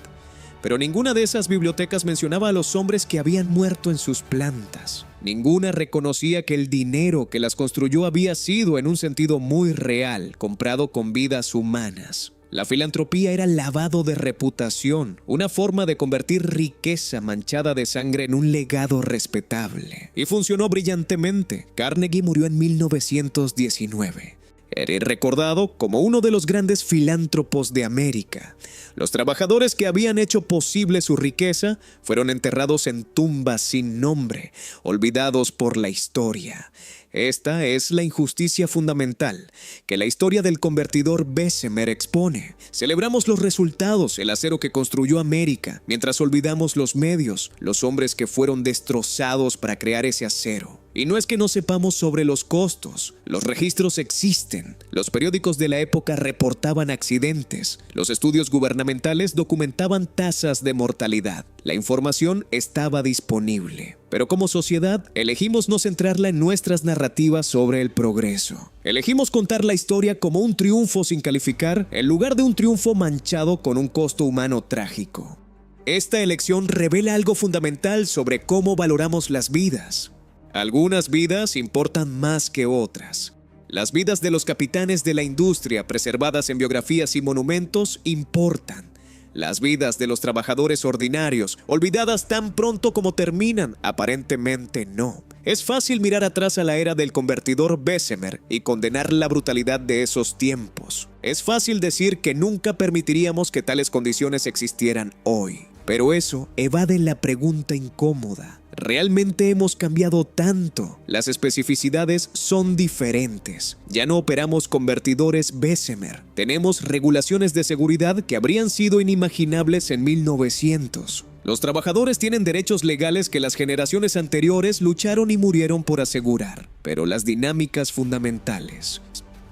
Pero ninguna de esas bibliotecas mencionaba a los hombres que habían muerto en sus plantas. Ninguna reconocía que el dinero que las construyó había sido, en un sentido muy real, comprado con vidas humanas. La filantropía era lavado de reputación, una forma de convertir riqueza manchada de sangre en un legado respetable. Y funcionó brillantemente. Carnegie murió en 1919. Era recordado como uno de los grandes filántropos de América. Los trabajadores que habían hecho posible su riqueza fueron enterrados en tumbas sin nombre, olvidados por la historia. Esta es la injusticia fundamental que la historia del convertidor Bessemer expone. Celebramos los resultados, el acero que construyó América, mientras olvidamos los medios, los hombres que fueron destrozados para crear ese acero. Y no es que no sepamos sobre los costos, los registros existen, los periódicos de la época reportaban accidentes, los estudios gubernamentales documentaban tasas de mortalidad, la información estaba disponible. Pero como sociedad, elegimos no centrarla en nuestras narrativas sobre el progreso. Elegimos contar la historia como un triunfo sin calificar, en lugar de un triunfo manchado con un costo humano trágico. Esta elección revela algo fundamental sobre cómo valoramos las vidas. Algunas vidas importan más que otras. Las vidas de los capitanes de la industria, preservadas en biografías y monumentos, importan. Las vidas de los trabajadores ordinarios, olvidadas tan pronto como terminan, aparentemente no. Es fácil mirar atrás a la era del convertidor Bessemer y condenar la brutalidad de esos tiempos. Es fácil decir que nunca permitiríamos que tales condiciones existieran hoy. Pero eso evade la pregunta incómoda. ¿Realmente hemos cambiado tanto? Las especificidades son diferentes. Ya no operamos convertidores Bessemer. Tenemos regulaciones de seguridad que habrían sido inimaginables en 1900. Los trabajadores tienen derechos legales que las generaciones anteriores lucharon y murieron por asegurar. Pero las dinámicas fundamentales,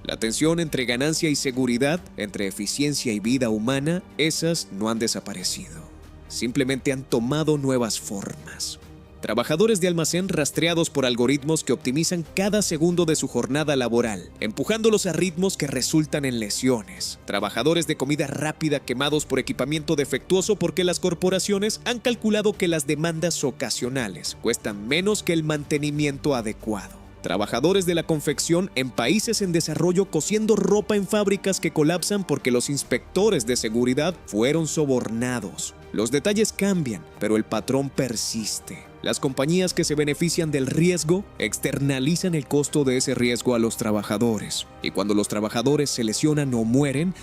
la tensión entre ganancia y seguridad, entre eficiencia y vida humana, esas no han desaparecido. Simplemente han tomado nuevas formas. Trabajadores de almacén rastreados por algoritmos que optimizan cada segundo de su jornada laboral, empujándolos a ritmos que resultan en lesiones. Trabajadores de comida rápida quemados por equipamiento defectuoso porque las corporaciones han calculado que las demandas ocasionales cuestan menos que el mantenimiento adecuado. Trabajadores de la confección en países en desarrollo cosiendo ropa en fábricas que colapsan porque los inspectores de seguridad fueron sobornados. Los detalles cambian, pero el patrón persiste. Las compañías que se benefician del riesgo externalizan el costo de ese riesgo a los trabajadores. Y cuando los trabajadores se lesionan o mueren,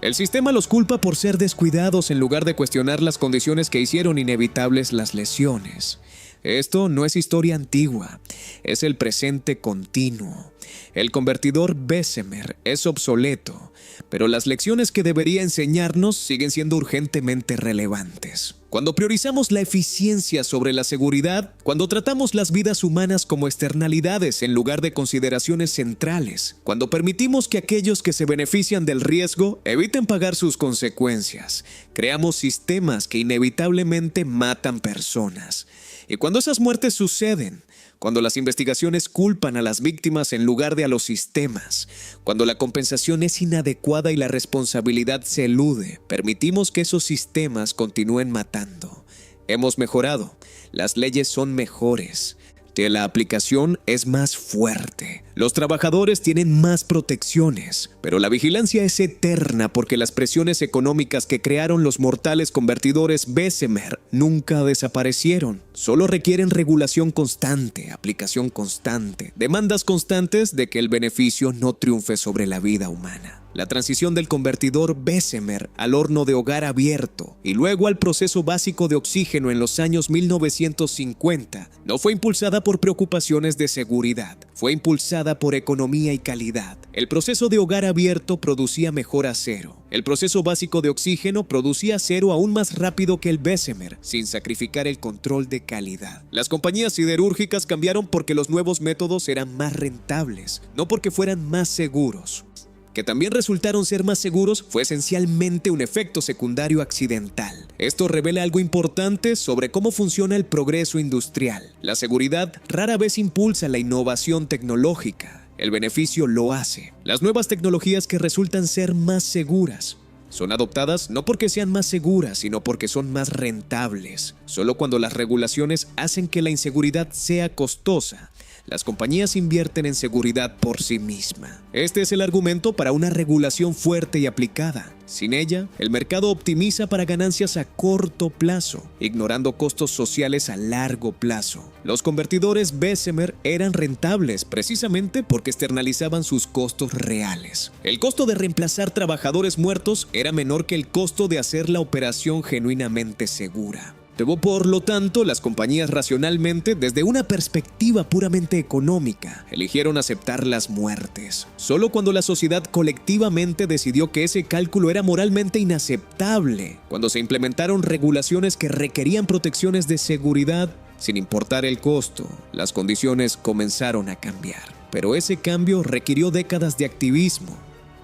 el sistema los culpa por ser descuidados en lugar de cuestionar las condiciones que hicieron inevitables las lesiones. Esto no es historia antigua, es el presente continuo. El convertidor Bessemer es obsoleto, pero las lecciones que debería enseñarnos siguen siendo urgentemente relevantes. Cuando priorizamos la eficiencia sobre la seguridad, cuando tratamos las vidas humanas como externalidades en lugar de consideraciones centrales, cuando permitimos que aquellos que se benefician del riesgo eviten pagar sus consecuencias, creamos sistemas que inevitablemente matan personas. Y cuando esas muertes suceden, cuando las investigaciones culpan a las víctimas en lugar de a los sistemas, cuando la compensación es inadecuada y la responsabilidad se elude, permitimos que esos sistemas continúen matando. Hemos mejorado, las leyes son mejores, la aplicación es más fuerte. Los trabajadores tienen más protecciones, pero la vigilancia es eterna porque las presiones económicas que crearon los mortales convertidores Bessemer nunca desaparecieron. Solo requieren regulación constante, aplicación constante, demandas constantes de que el beneficio no triunfe sobre la vida humana. La transición del convertidor Bessemer al horno de hogar abierto y luego al proceso básico de oxígeno en los años 1950 no fue impulsada por preocupaciones de seguridad, fue impulsada por economía y calidad. El proceso de hogar abierto producía mejor acero. El proceso básico de oxígeno producía acero aún más rápido que el Bessemer, sin sacrificar el control de calidad. Las compañías siderúrgicas cambiaron porque los nuevos métodos eran más rentables, no porque fueran más seguros. Que también resultaron ser más seguros fue esencialmente un efecto secundario accidental. Esto revela algo importante sobre cómo funciona el progreso industrial. La seguridad rara vez impulsa la innovación tecnológica. El beneficio lo hace. Las nuevas tecnologías que resultan ser más seguras son adoptadas no porque sean más seguras, sino porque son más rentables. Solo cuando las regulaciones hacen que la inseguridad sea costosa, las compañías invierten en seguridad por sí misma. Este es el argumento para una regulación fuerte y aplicada. Sin ella, el mercado optimiza para ganancias a corto plazo, ignorando costos sociales a largo plazo. Los convertidores Bessemer eran rentables precisamente porque externalizaban sus costos reales. El costo de reemplazar trabajadores muertos era menor que el costo de hacer la operación genuinamente segura. Por lo tanto, las compañías racionalmente, desde una perspectiva puramente económica, eligieron aceptar las muertes. Solo cuando la sociedad colectivamente decidió que ese cálculo era moralmente inaceptable, cuando se implementaron regulaciones que requerían protecciones de seguridad, sin importar el costo, las condiciones comenzaron a cambiar. Pero ese cambio requirió décadas de activismo,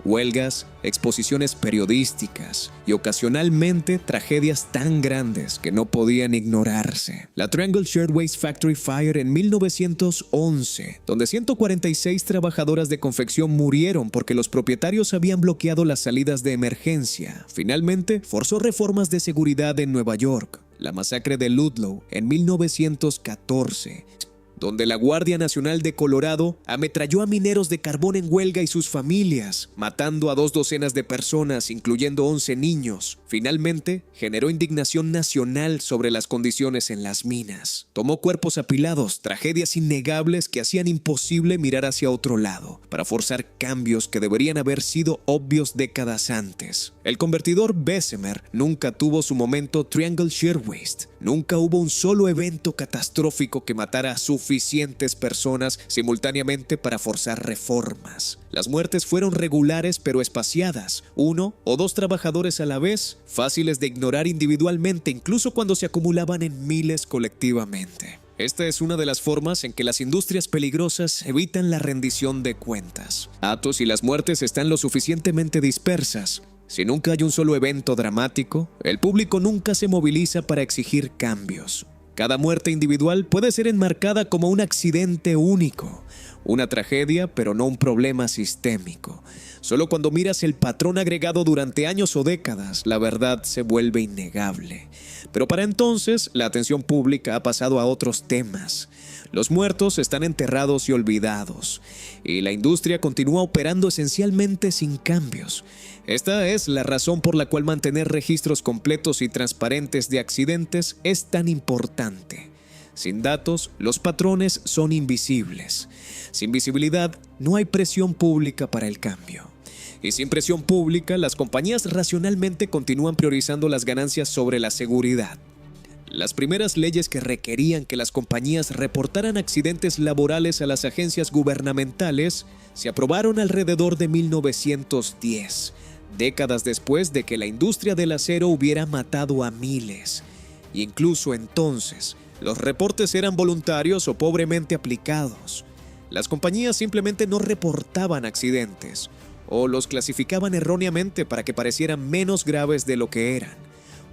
huelgas, exposiciones periodísticas y ocasionalmente tragedias tan grandes que no podían ignorarse. La Triangle Shirtwaist Factory Fire en 1911, donde 146 trabajadoras de confección murieron porque los propietarios habían bloqueado las salidas de emergencia, finalmente forzó reformas de seguridad en Nueva York. La masacre de Ludlow en 1914, donde la Guardia Nacional de Colorado ametralló a mineros de carbón en huelga y sus familias, matando a 2 docenas de personas, incluyendo 11 niños. Finalmente, generó indignación nacional sobre las condiciones en las minas. Tomó cuerpos apilados, tragedias innegables que hacían imposible mirar hacia otro lado, para forzar cambios que deberían haber sido obvios décadas antes. El convertidor Bessemer nunca tuvo su momento Triangle Shirtwaist. Nunca hubo un solo evento catastrófico que matara a suficientes personas simultáneamente para forzar reformas. Las muertes fueron regulares pero espaciadas, 1 o 2 trabajadores a la vez, fáciles de ignorar individualmente incluso cuando se acumulaban en miles colectivamente. Esta es una de las formas en que las industrias peligrosas evitan la rendición de cuentas. Si las muertes están lo suficientemente dispersas, si nunca hay un solo evento dramático, el público nunca se moviliza para exigir cambios. Cada muerte individual puede ser enmarcada como un accidente único, una tragedia, pero no un problema sistémico. Solo cuando miras el patrón agregado durante años o décadas, la verdad se vuelve innegable. Pero para entonces, la atención pública ha pasado a otros temas. Los muertos están enterrados y olvidados, y la industria continúa operando esencialmente sin cambios. Esta es la razón por la cual mantener registros completos y transparentes de accidentes es tan importante. Sin datos, los patrones son invisibles. Sin visibilidad, no hay presión pública para el cambio. Y sin presión pública, las compañías racionalmente continúan priorizando las ganancias sobre la seguridad. Las primeras leyes que requerían que las compañías reportaran accidentes laborales a las agencias gubernamentales se aprobaron alrededor de 1910, décadas después de que la industria del acero hubiera matado a miles. Y incluso entonces, los reportes eran voluntarios o pobremente aplicados. Las compañías simplemente no reportaban accidentes o los clasificaban erróneamente para que parecieran menos graves de lo que eran.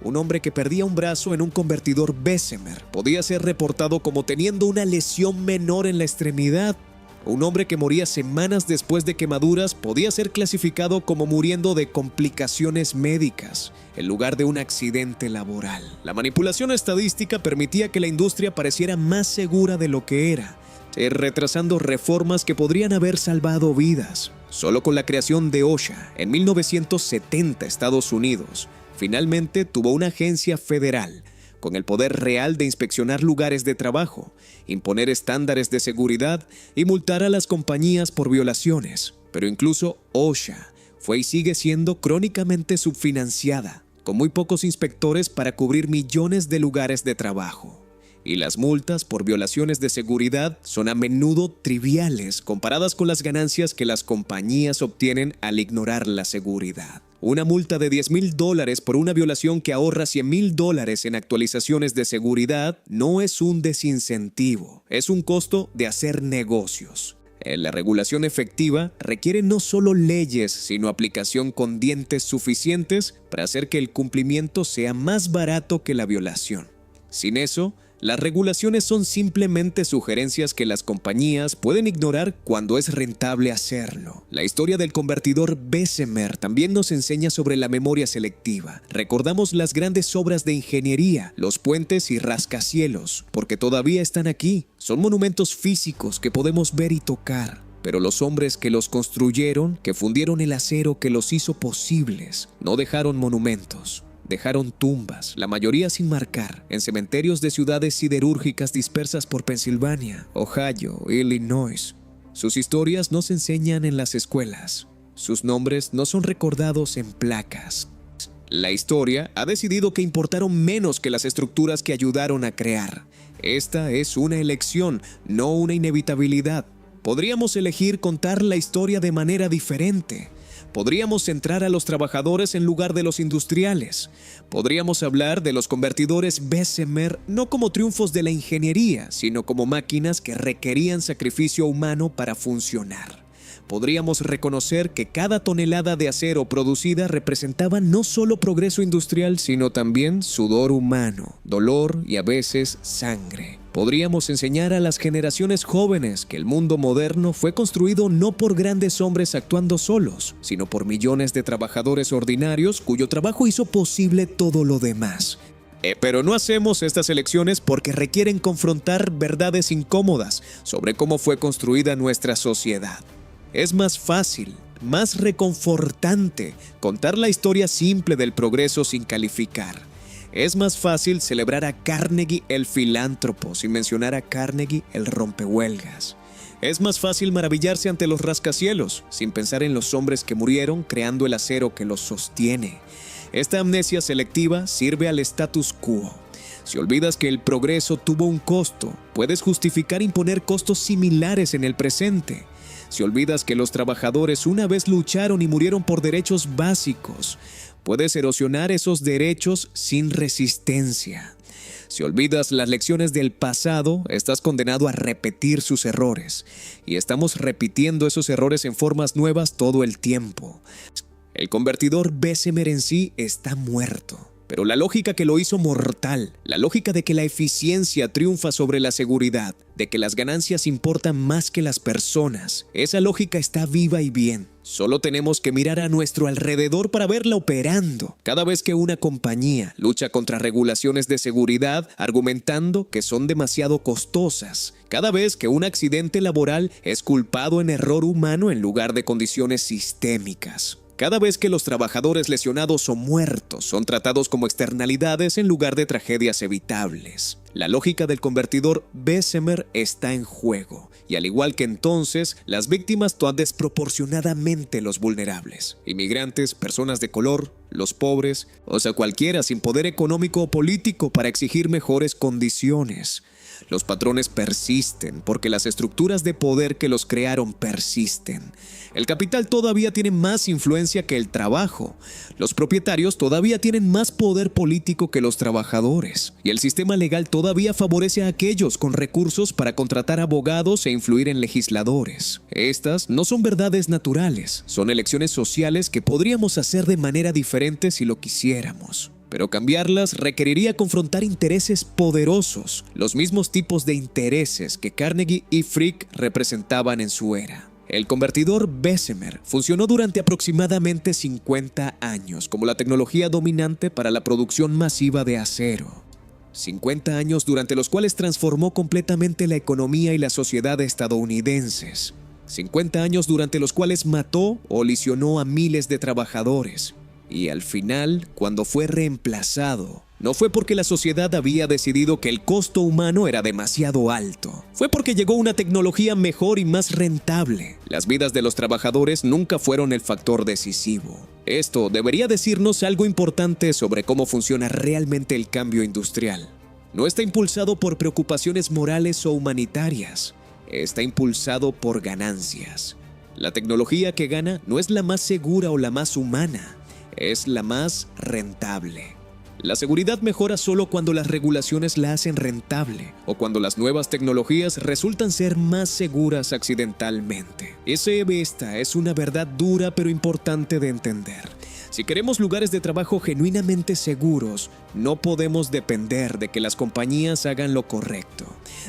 Un hombre que perdía un brazo en un convertidor Bessemer podía ser reportado como teniendo una lesión menor en la extremidad. Un hombre que moría semanas después de quemaduras podía ser clasificado como muriendo de complicaciones médicas, en lugar de un accidente laboral. La manipulación estadística permitía que la industria pareciera más segura de lo que era, retrasando reformas que podrían haber salvado vidas. Solo con la creación de OSHA en 1970, Estados Unidos finalmente tuvo una agencia federal con el poder real de inspeccionar lugares de trabajo, imponer estándares de seguridad y multar a las compañías por violaciones. Pero incluso OSHA fue y sigue siendo crónicamente subfinanciada, con muy pocos inspectores para cubrir millones de lugares de trabajo. Y las multas por violaciones de seguridad son a menudo triviales comparadas con las ganancias que las compañías obtienen al ignorar la seguridad. Una multa de $10,000 por una violación que ahorra $100,000 en actualizaciones de seguridad no es un desincentivo, es un costo de hacer negocios. La regulación efectiva requiere no solo leyes, sino aplicación con dientes suficientes para hacer que el cumplimiento sea más barato que la violación. Sin eso, las regulaciones son simplemente sugerencias que las compañías pueden ignorar cuando es rentable hacerlo. La historia del convertidor Bessemer también nos enseña sobre la memoria selectiva. Recordamos las grandes obras de ingeniería, los puentes y rascacielos, porque todavía están aquí. Son monumentos físicos que podemos ver y tocar. Pero los hombres que los construyeron, que fundieron el acero que los hizo posibles, no dejaron monumentos. Dejaron tumbas, la mayoría sin marcar, en cementerios de ciudades siderúrgicas dispersas por Pensilvania, Ohio, Illinois. Sus historias no se enseñan en las escuelas. Sus nombres no son recordados en placas. La historia ha decidido que importaron menos que las estructuras que ayudaron a crear. Esta es una elección, no una inevitabilidad. Podríamos elegir contar la historia de manera diferente. Podríamos centrar a los trabajadores en lugar de los industriales. Podríamos hablar de los convertidores Bessemer no como triunfos de la ingeniería, sino como máquinas que requerían sacrificio humano para funcionar. Podríamos reconocer que cada tonelada de acero producida representaba no solo progreso industrial, sino también sudor humano, dolor y a veces sangre. Podríamos enseñar a las generaciones jóvenes que el mundo moderno fue construido no por grandes hombres actuando solos, sino por millones de trabajadores ordinarios cuyo trabajo hizo posible todo lo demás. Pero no hacemos estas elecciones porque requieren confrontar verdades incómodas sobre cómo fue construida nuestra sociedad. Es más fácil, más reconfortante contar la historia simple del progreso sin calificar. Es más fácil celebrar a Carnegie el filántropo sin mencionar a Carnegie el rompehuelgas. Es más fácil maravillarse ante los rascacielos sin pensar en los hombres que murieron creando el acero que los sostiene. Esta amnesia selectiva sirve al status quo. Si olvidas que el progreso tuvo un costo, puedes justificar imponer costos similares en el presente. Si olvidas que los trabajadores una vez lucharon y murieron por derechos básicos, puedes erosionar esos derechos sin resistencia. Si olvidas las lecciones del pasado, estás condenado a repetir sus errores. Y estamos repitiendo esos errores en formas nuevas todo el tiempo. El convertidor Bessemer en sí está muerto. Pero la lógica que lo hizo mortal, la lógica de que la eficiencia triunfa sobre la seguridad, de que las ganancias importan más que las personas, esa lógica está viva y bien. Solo tenemos que mirar a nuestro alrededor para verla operando. Cada vez que una compañía lucha contra regulaciones de seguridad argumentando que son demasiado costosas, cada vez que un accidente laboral es culpado en error humano en lugar de condiciones sistémicas. Cada vez que los trabajadores lesionados o muertos son tratados como externalidades en lugar de tragedias evitables. La lógica del convertidor Bessemer está en juego, y al igual que entonces, las víctimas toman desproporcionadamente los vulnerables. Inmigrantes, personas de color, los pobres, o sea cualquiera sin poder económico o político para exigir mejores condiciones. Los patrones persisten porque las estructuras de poder que los crearon persisten. El capital todavía tiene más influencia que el trabajo. Los propietarios todavía tienen más poder político que los trabajadores. Y el sistema legal todavía favorece a aquellos con recursos para contratar abogados e influir en legisladores. Estas no son verdades naturales, son elecciones sociales que podríamos hacer de manera diferente si lo quisiéramos. Pero cambiarlas requeriría confrontar intereses poderosos, los mismos tipos de intereses que Carnegie y Frick representaban en su era. El convertidor Bessemer funcionó durante aproximadamente 50 años como la tecnología dominante para la producción masiva de acero. 50 años durante los cuales transformó completamente la economía y la sociedad estadounidenses. 50 años durante los cuales mató o lesionó a miles de trabajadores. Y al final, cuando fue reemplazado, no fue porque la sociedad había decidido que el costo humano era demasiado alto. Fue porque llegó una tecnología mejor y más rentable. Las vidas de los trabajadores nunca fueron el factor decisivo. Esto debería decirnos algo importante sobre cómo funciona realmente el cambio industrial. No está impulsado por preocupaciones morales o humanitarias. Está impulsado por ganancias. La tecnología que gana no es la más segura o la más humana. Es la más rentable. La seguridad mejora solo cuando las regulaciones la hacen rentable o cuando las nuevas tecnologías resultan ser más seguras accidentalmente. Esta es una verdad dura pero importante de entender. Si queremos lugares de trabajo genuinamente seguros, no podemos depender de que las compañías hagan lo correcto.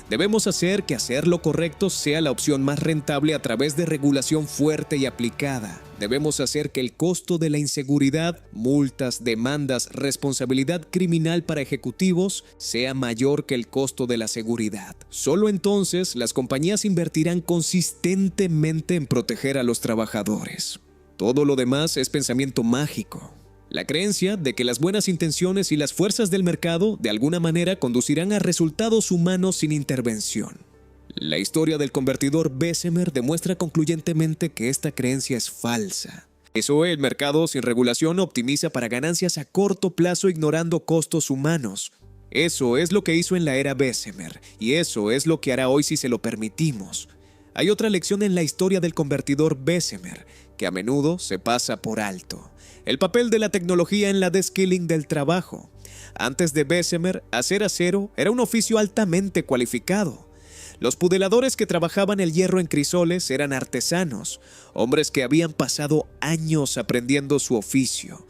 Debemos hacer que hacer lo correcto sea la opción más rentable a través de regulación fuerte y aplicada. Debemos hacer que el costo de la inseguridad, multas, demandas, responsabilidad criminal para ejecutivos sea mayor que el costo de la seguridad. Solo entonces las compañías invertirán consistentemente en proteger a los trabajadores. Todo lo demás es pensamiento mágico. La creencia de que las buenas intenciones y las fuerzas del mercado de alguna manera conducirán a resultados humanos sin intervención. La historia del convertidor Bessemer demuestra concluyentemente que esta creencia es falsa. Eso el mercado sin regulación optimiza para ganancias a corto plazo ignorando costos humanos. Eso es lo que hizo en la era Bessemer, y eso es lo que hará hoy si se lo permitimos. Hay otra lección en la historia del convertidor Bessemer, que a menudo se pasa por alto. El papel de la tecnología en la de-skilling del trabajo. Antes de Bessemer, hacer acero era un oficio altamente cualificado. Los pudeladores que trabajaban el hierro en crisoles eran artesanos, hombres que habían pasado años aprendiendo su oficio,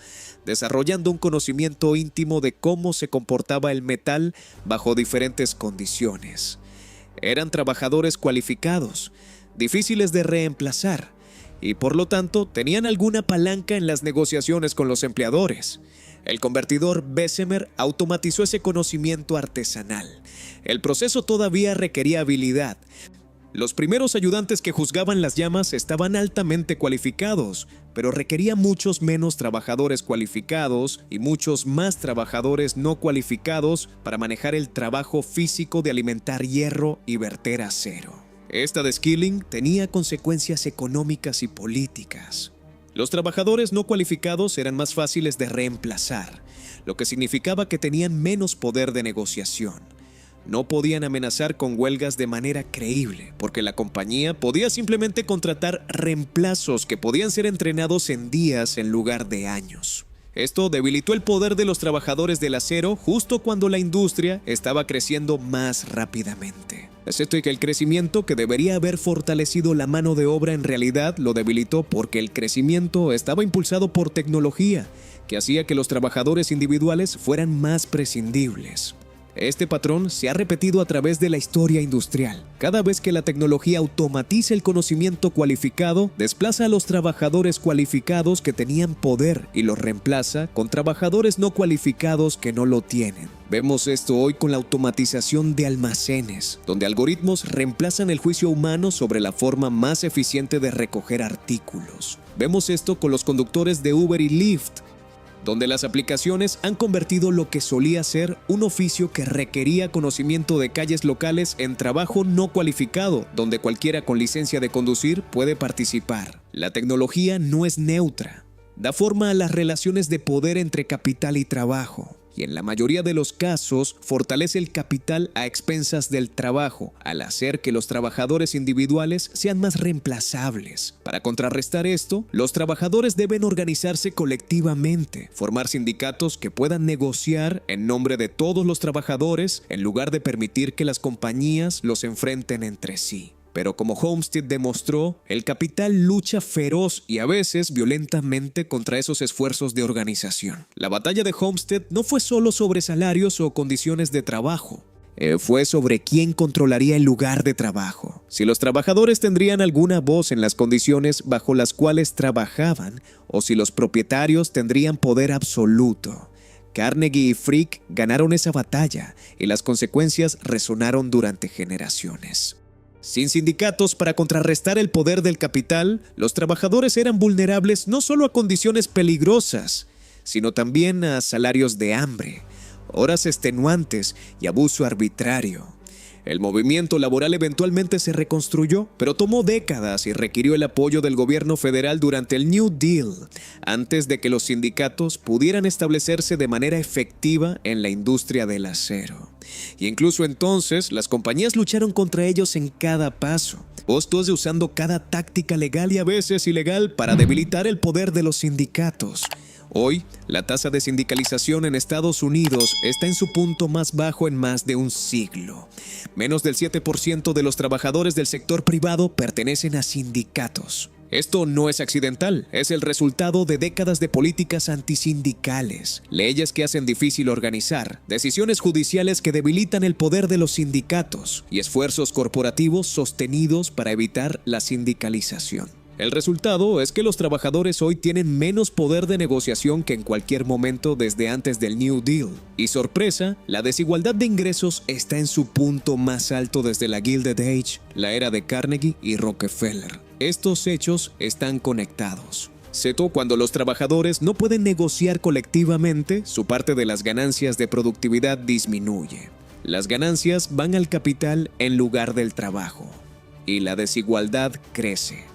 desarrollando un conocimiento íntimo de cómo se comportaba el metal bajo diferentes condiciones. Eran trabajadores cualificados, difíciles de reemplazar, y por lo tanto tenían alguna palanca en las negociaciones con los empleadores. El convertidor Bessemer automatizó ese conocimiento artesanal. El proceso todavía requería habilidad. Los primeros ayudantes que juzgaban las llamas estaban altamente cualificados, pero requería muchos menos trabajadores cualificados y muchos más trabajadores no cualificados para manejar el trabajo físico de alimentar hierro y verter acero. Esta de-skilling tenía consecuencias económicas y políticas. Los trabajadores no cualificados eran más fáciles de reemplazar, lo que significaba que tenían menos poder de negociación. No podían amenazar con huelgas de manera creíble, porque la compañía podía simplemente contratar reemplazos que podían ser entrenados en días en lugar de años. Esto debilitó el poder de los trabajadores del acero justo cuando la industria estaba creciendo más rápidamente. Excepto que el crecimiento que debería haber fortalecido la mano de obra en realidad lo debilitó porque el crecimiento estaba impulsado por tecnología, que hacía que los trabajadores individuales fueran más prescindibles. Este patrón se ha repetido a través de la historia industrial. Cada vez que la tecnología automatiza el conocimiento cualificado, desplaza a los trabajadores cualificados que tenían poder y los reemplaza con trabajadores no cualificados que no lo tienen. Vemos esto hoy con la automatización de almacenes, donde algoritmos reemplazan el juicio humano sobre la forma más eficiente de recoger artículos. Vemos esto con los conductores de Uber y Lyft, donde las aplicaciones han convertido lo que solía ser un oficio que requería conocimiento de calles locales en trabajo no cualificado, donde cualquiera con licencia de conducir puede participar. La tecnología no es neutra, da forma a las relaciones de poder entre capital y trabajo. Y en la mayoría de los casos fortalece el capital a expensas del trabajo, al hacer que los trabajadores individuales sean más reemplazables. Para contrarrestar esto, los trabajadores deben organizarse colectivamente, formar sindicatos que puedan negociar en nombre de todos los trabajadores en lugar de permitir que las compañías los enfrenten entre sí. Pero como Homestead demostró, el capital lucha feroz y a veces violentamente contra esos esfuerzos de organización. La batalla de Homestead no fue solo sobre salarios o condiciones de trabajo. Fue sobre quién controlaría el lugar de trabajo. Si los trabajadores tendrían alguna voz en las condiciones bajo las cuales trabajaban o si los propietarios tendrían poder absoluto. Carnegie y Frick ganaron esa batalla y las consecuencias resonaron durante generaciones. Sin sindicatos para contrarrestar el poder del capital, los trabajadores eran vulnerables no solo a condiciones peligrosas, sino también a salarios de hambre, horas extenuantes y abuso arbitrario. El movimiento laboral eventualmente se reconstruyó, pero tomó décadas y requirió el apoyo del gobierno federal durante el New Deal, antes de que los sindicatos pudieran establecerse de manera efectiva en la industria del acero. Y incluso entonces, las compañías lucharon contra ellos en cada paso, costos de usando cada táctica legal y a veces ilegal para debilitar el poder de los sindicatos. Hoy, la tasa de sindicalización en Estados Unidos está en su punto más bajo en más de un siglo. Menos del 7% de los trabajadores del sector privado pertenecen a sindicatos. Esto no es accidental, es el resultado de décadas de políticas antisindicales, leyes que hacen difícil organizar, decisiones judiciales que debilitan el poder de los sindicatos y esfuerzos corporativos sostenidos para evitar la sindicalización. El resultado es que los trabajadores hoy tienen menos poder de negociación que en cualquier momento desde antes del New Deal. Y sorpresa, la desigualdad de ingresos está en su punto más alto desde la Gilded Age, la era de Carnegie y Rockefeller. Estos hechos están conectados. Excepto cuando los trabajadores no pueden negociar colectivamente, su parte de las ganancias de productividad disminuye. Las ganancias van al capital en lugar del trabajo. Y la desigualdad crece.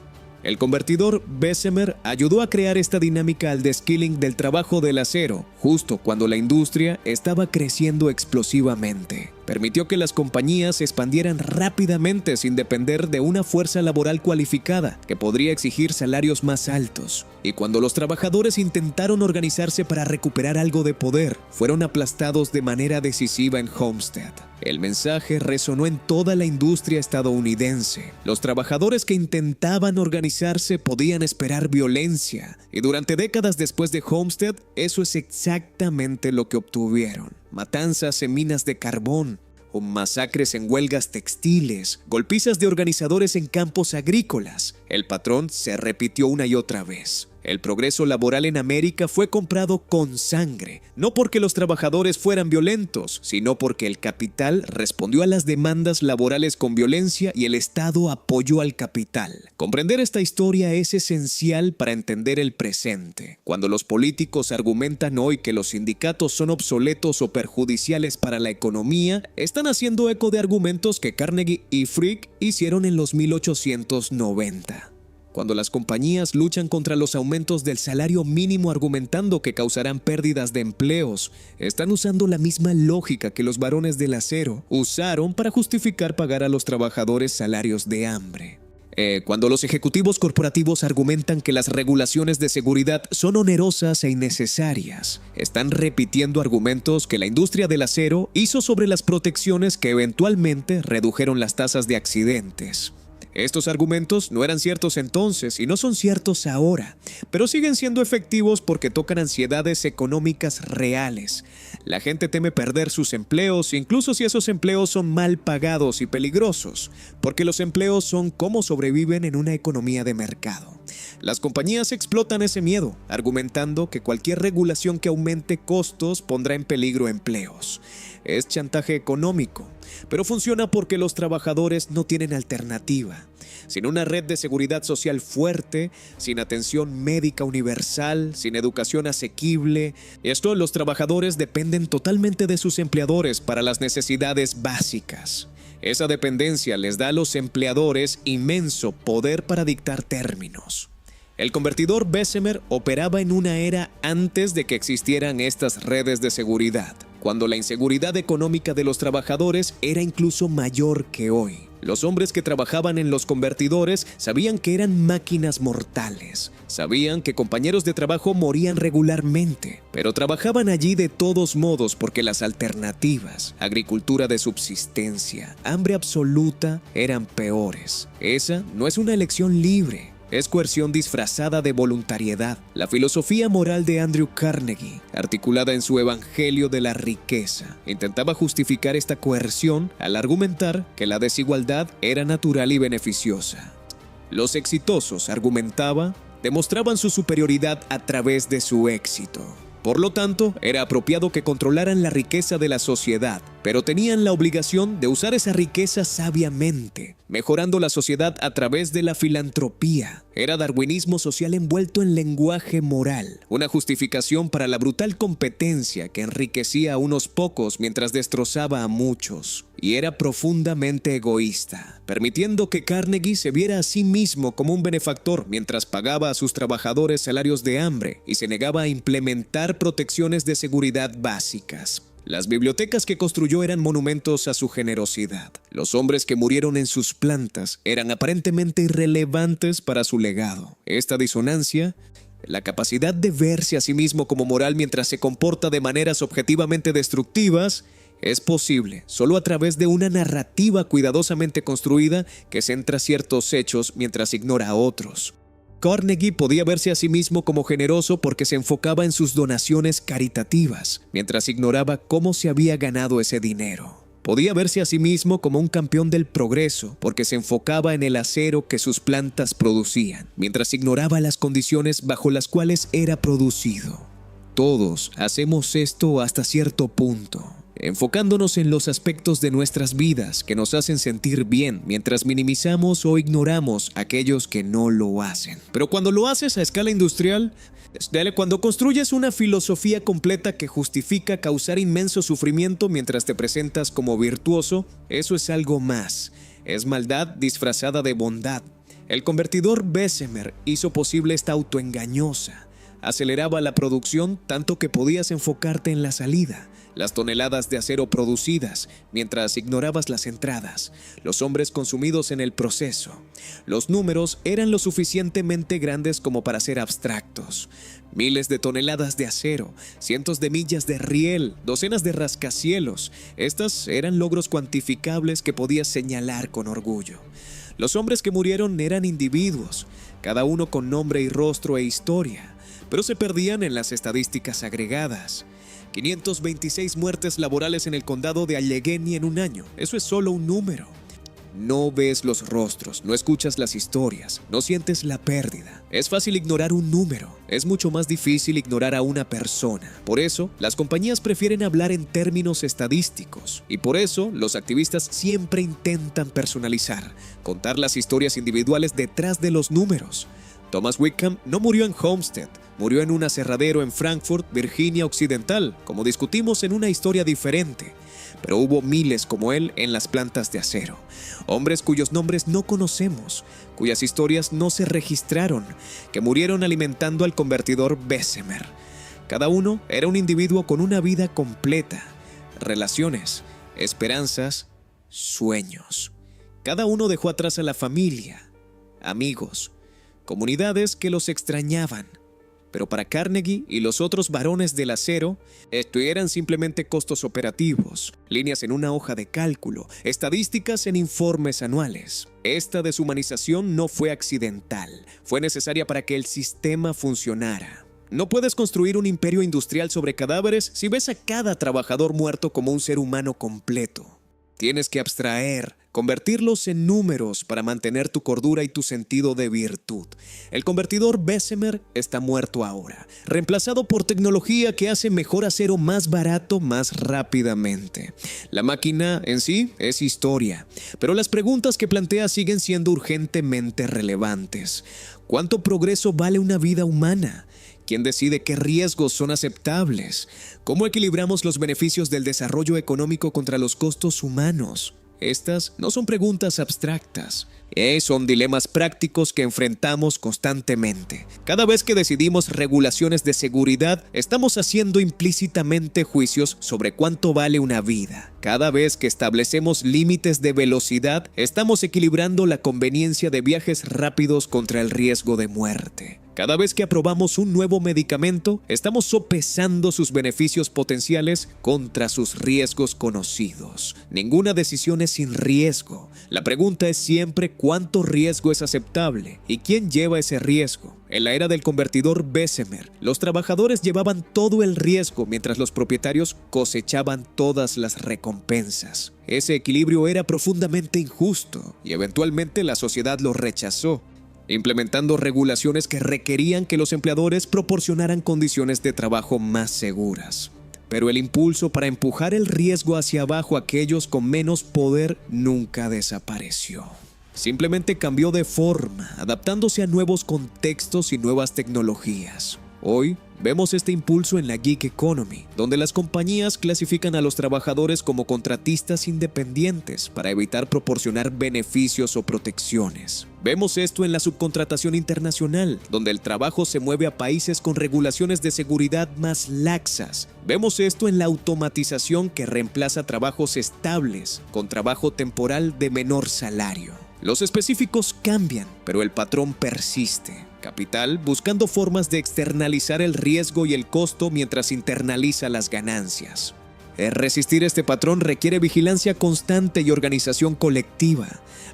El convertidor Bessemer ayudó a crear esta dinámica al deskilling del trabajo del acero, justo cuando la industria estaba creciendo explosivamente. Permitió que las compañías se expandieran rápidamente sin depender de una fuerza laboral cualificada que podría exigir salarios más altos. Y cuando los trabajadores intentaron organizarse para recuperar algo de poder, fueron aplastados de manera decisiva en Homestead. El mensaje resonó en toda la industria estadounidense. Los trabajadores que intentaban organizarse podían esperar violencia, y durante décadas después de Homestead, eso es exactamente lo que obtuvieron. Matanzas en minas de carbón, o masacres en huelgas textiles, golpizas de organizadores en campos agrícolas. El patrón se repitió una y otra vez. El progreso laboral en América fue comprado con sangre, no porque los trabajadores fueran violentos, sino porque el capital respondió a las demandas laborales con violencia y el Estado apoyó al capital. Comprender esta historia es esencial para entender el presente. Cuando los políticos argumentan hoy que los sindicatos son obsoletos o perjudiciales para la economía, están haciendo eco de argumentos que Carnegie y Frick hicieron en los 1890. Cuando las compañías luchan contra los aumentos del salario mínimo argumentando que causarán pérdidas de empleos, están usando la misma lógica que los varones del acero usaron para justificar pagar a los trabajadores salarios de hambre. Cuando los ejecutivos corporativos argumentan que las regulaciones de seguridad son onerosas e innecesarias, están repitiendo argumentos que la industria del acero hizo sobre las protecciones que eventualmente redujeron las tasas de accidentes. Estos argumentos no eran ciertos entonces y no son ciertos ahora, pero siguen siendo efectivos porque tocan ansiedades económicas reales. La gente teme perder sus empleos, incluso si esos empleos son mal pagados y peligrosos, porque los empleos son cómo sobreviven en una economía de mercado. Las compañías explotan ese miedo, argumentando que cualquier regulación que aumente costos pondrá en peligro empleos. Es chantaje económico, pero funciona porque los trabajadores no tienen alternativa. Sin una red de seguridad social fuerte, sin atención médica universal, sin educación asequible, los trabajadores dependen totalmente de sus empleadores para las necesidades básicas. Esa dependencia les da a los empleadores inmenso poder para dictar términos. El convertidor Bessemer operaba en una era antes de que existieran estas redes de seguridad, cuando la inseguridad económica de los trabajadores era incluso mayor que hoy. Los hombres que trabajaban en los convertidores sabían que eran máquinas mortales. Sabían que compañeros de trabajo morían regularmente, pero trabajaban allí de todos modos porque las alternativas, agricultura de subsistencia, hambre absoluta, eran peores. Esa no es una elección libre. Es coerción disfrazada de voluntariedad. La filosofía moral de Andrew Carnegie, articulada en su Evangelio de la Riqueza, intentaba justificar esta coerción al argumentar que la desigualdad era natural y beneficiosa. Los exitosos, argumentaba, demostraban su superioridad a través de su éxito. Por lo tanto, era apropiado que controlaran la riqueza de la sociedad, pero tenían la obligación de usar esa riqueza sabiamente, mejorando la sociedad a través de la filantropía. Era darwinismo social envuelto en lenguaje moral, una justificación para la brutal competencia que enriquecía a unos pocos mientras destrozaba a muchos. Y era profundamente egoísta, permitiendo que Carnegie se viera a sí mismo como un benefactor mientras pagaba a sus trabajadores salarios de hambre y se negaba a implementar protecciones de seguridad básicas. Las bibliotecas que construyó eran monumentos a su generosidad. Los hombres que murieron en sus plantas eran aparentemente irrelevantes para su legado. Esta disonancia, la capacidad de verse a sí mismo como moral mientras se comporta de maneras objetivamente destructivas, es posible solo a través de una narrativa cuidadosamente construida que centra ciertos hechos mientras ignora a otros. Carnegie podía verse a sí mismo como generoso porque se enfocaba en sus donaciones caritativas, mientras ignoraba cómo se había ganado ese dinero. Podía verse a sí mismo como un campeón del progreso porque se enfocaba en el acero que sus plantas producían, mientras ignoraba las condiciones bajo las cuales era producido. Todos hacemos esto hasta cierto punto, enfocándonos en los aspectos de nuestras vidas que nos hacen sentir bien mientras minimizamos o ignoramos aquellos que no lo hacen. Pero cuando lo haces a escala industrial, cuando construyes una filosofía completa que justifica causar inmenso sufrimiento mientras te presentas como virtuoso, eso es algo más. Es maldad disfrazada de bondad. El convertidor Bessemer hizo posible esta autoengañosa. Aceleraba la producción tanto que podías enfocarte en la salida, las toneladas de acero producidas, mientras ignorabas las entradas, los hombres consumidos en el proceso. Los números eran lo suficientemente grandes como para ser abstractos. Miles de toneladas de acero, cientos de millas de riel, docenas de rascacielos. Estas eran logros cuantificables que podías señalar con orgullo. Los hombres que murieron eran individuos, cada uno con nombre y rostro e historia, pero se perdían en las estadísticas agregadas. 526 muertes laborales en el condado de Allegheny en un año. Eso es solo un número. No ves los rostros, no escuchas las historias, no sientes la pérdida. Es fácil ignorar un número, es mucho más difícil ignorar a una persona. Por eso, las compañías prefieren hablar en términos estadísticos. Y por eso, los activistas siempre intentan personalizar, contar las historias individuales detrás de los números. Thomas Wickham no murió en Homestead, murió en un aserradero en Frankfurt, Virginia Occidental, como discutimos en una historia diferente. Pero hubo miles como él en las plantas de acero. Hombres cuyos nombres no conocemos, cuyas historias no se registraron, que murieron alimentando al convertidor Bessemer. Cada uno era un individuo con una vida completa, relaciones, esperanzas, sueños. Cada uno dejó atrás a la familia, amigos, comunidades que los extrañaban. Pero para Carnegie y los otros varones del acero, esto eran simplemente costos operativos, líneas en una hoja de cálculo, estadísticas en informes anuales. Esta deshumanización no fue accidental, fue necesaria para que el sistema funcionara. No puedes construir un imperio industrial sobre cadáveres si ves a cada trabajador muerto como un ser humano completo. Tienes que abstraer, convertirlos en números para mantener tu cordura y tu sentido de virtud. El convertidor Bessemer está muerto ahora, reemplazado por tecnología que hace mejor acero más barato más rápidamente. La máquina en sí es historia, pero las preguntas que plantea siguen siendo urgentemente relevantes. ¿Cuánto progreso vale una vida humana? ¿Quién decide qué riesgos son aceptables? ¿Cómo equilibramos los beneficios del desarrollo económico contra los costos humanos? Estas no son preguntas abstractas, son dilemas prácticos que enfrentamos constantemente. Cada vez que decidimos regulaciones de seguridad, estamos haciendo implícitamente juicios sobre cuánto vale una vida. Cada vez que establecemos límites de velocidad, estamos equilibrando la conveniencia de viajes rápidos contra el riesgo de muerte. Cada vez que aprobamos un nuevo medicamento, estamos sopesando sus beneficios potenciales contra sus riesgos conocidos. Ninguna decisión es sin riesgo. La pregunta es siempre cuánto riesgo es aceptable y quién lleva ese riesgo. En la era del convertidor Bessemer, los trabajadores llevaban todo el riesgo mientras los propietarios cosechaban todas las recompensas. Ese equilibrio era profundamente injusto y eventualmente la sociedad lo rechazó, implementando regulaciones que requerían que los empleadores proporcionaran condiciones de trabajo más seguras. Pero el impulso para empujar el riesgo hacia abajo a aquellos con menos poder nunca desapareció. Simplemente cambió de forma, adaptándose a nuevos contextos y nuevas tecnologías. Hoy vemos este impulso en la gig economy, donde las compañías clasifican a los trabajadores como contratistas independientes para evitar proporcionar beneficios o protecciones. Vemos esto en la subcontratación internacional, donde el trabajo se mueve a países con regulaciones de seguridad más laxas. Vemos esto en la automatización que reemplaza trabajos estables con trabajo temporal de menor salario. Los específicos cambian, pero el patrón persiste. Capital buscando formas de externalizar el riesgo y el costo mientras internaliza las ganancias. Resistir este patrón requiere vigilancia constante y organización colectiva.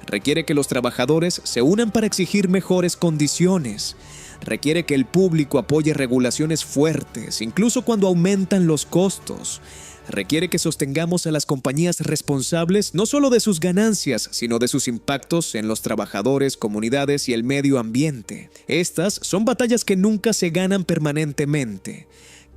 Requiere que los trabajadores se unan para exigir mejores condiciones. Requiere que el público apoye regulaciones fuertes, incluso cuando aumentan los costos. Requiere que sostengamos a las compañías responsables no solo de sus ganancias, sino de sus impactos en los trabajadores, comunidades y el medio ambiente. Estas son batallas que nunca se ganan permanentemente.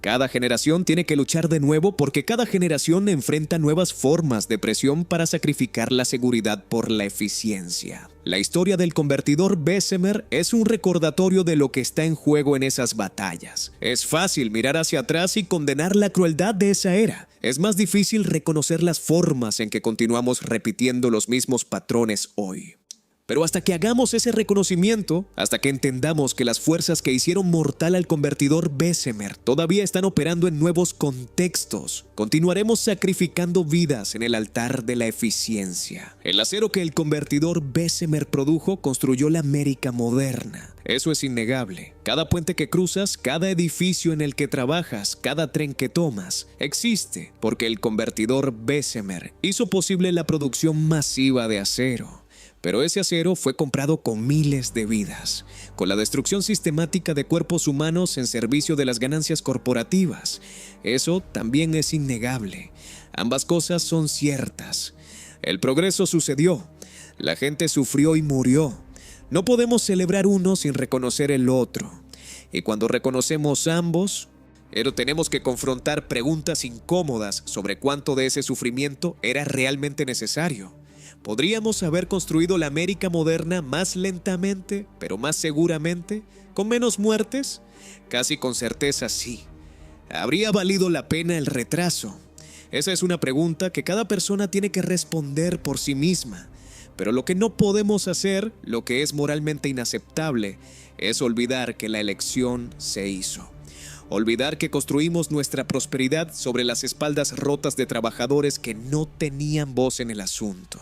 Cada generación tiene que luchar de nuevo porque cada generación enfrenta nuevas formas de presión para sacrificar la seguridad por la eficiencia. La historia del convertidor Bessemer es un recordatorio de lo que está en juego en esas batallas. Es fácil mirar hacia atrás y condenar la crueldad de esa era. Es más difícil reconocer las formas en que continuamos repitiendo los mismos patrones hoy. Pero hasta que hagamos ese reconocimiento, hasta que entendamos que las fuerzas que hicieron mortal al convertidor Bessemer todavía están operando en nuevos contextos, continuaremos sacrificando vidas en el altar de la eficiencia. El acero que el convertidor Bessemer produjo construyó la América moderna. Eso es innegable. Cada puente que cruzas, cada edificio en el que trabajas, cada tren que tomas, existe porque el convertidor Bessemer hizo posible la producción masiva de acero. Pero ese acero fue comprado con miles de vidas, con la destrucción sistemática de cuerpos humanos en servicio de las ganancias corporativas. Eso también es innegable. Ambas cosas son ciertas. El progreso sucedió. La gente sufrió y murió. No podemos celebrar uno sin reconocer el otro. Y cuando reconocemos ambos, tenemos que confrontar preguntas incómodas sobre cuánto de ese sufrimiento era realmente necesario. ¿Podríamos haber construido la América moderna más lentamente, pero más seguramente, con menos muertes? Casi con certeza sí. ¿Habría valido la pena el retraso? Esa es una pregunta que cada persona tiene que responder por sí misma. Pero lo que no podemos hacer, lo que es moralmente inaceptable, es olvidar que la elección se hizo. Olvidar que construimos nuestra prosperidad sobre las espaldas rotas de trabajadores que no tenían voz en el asunto.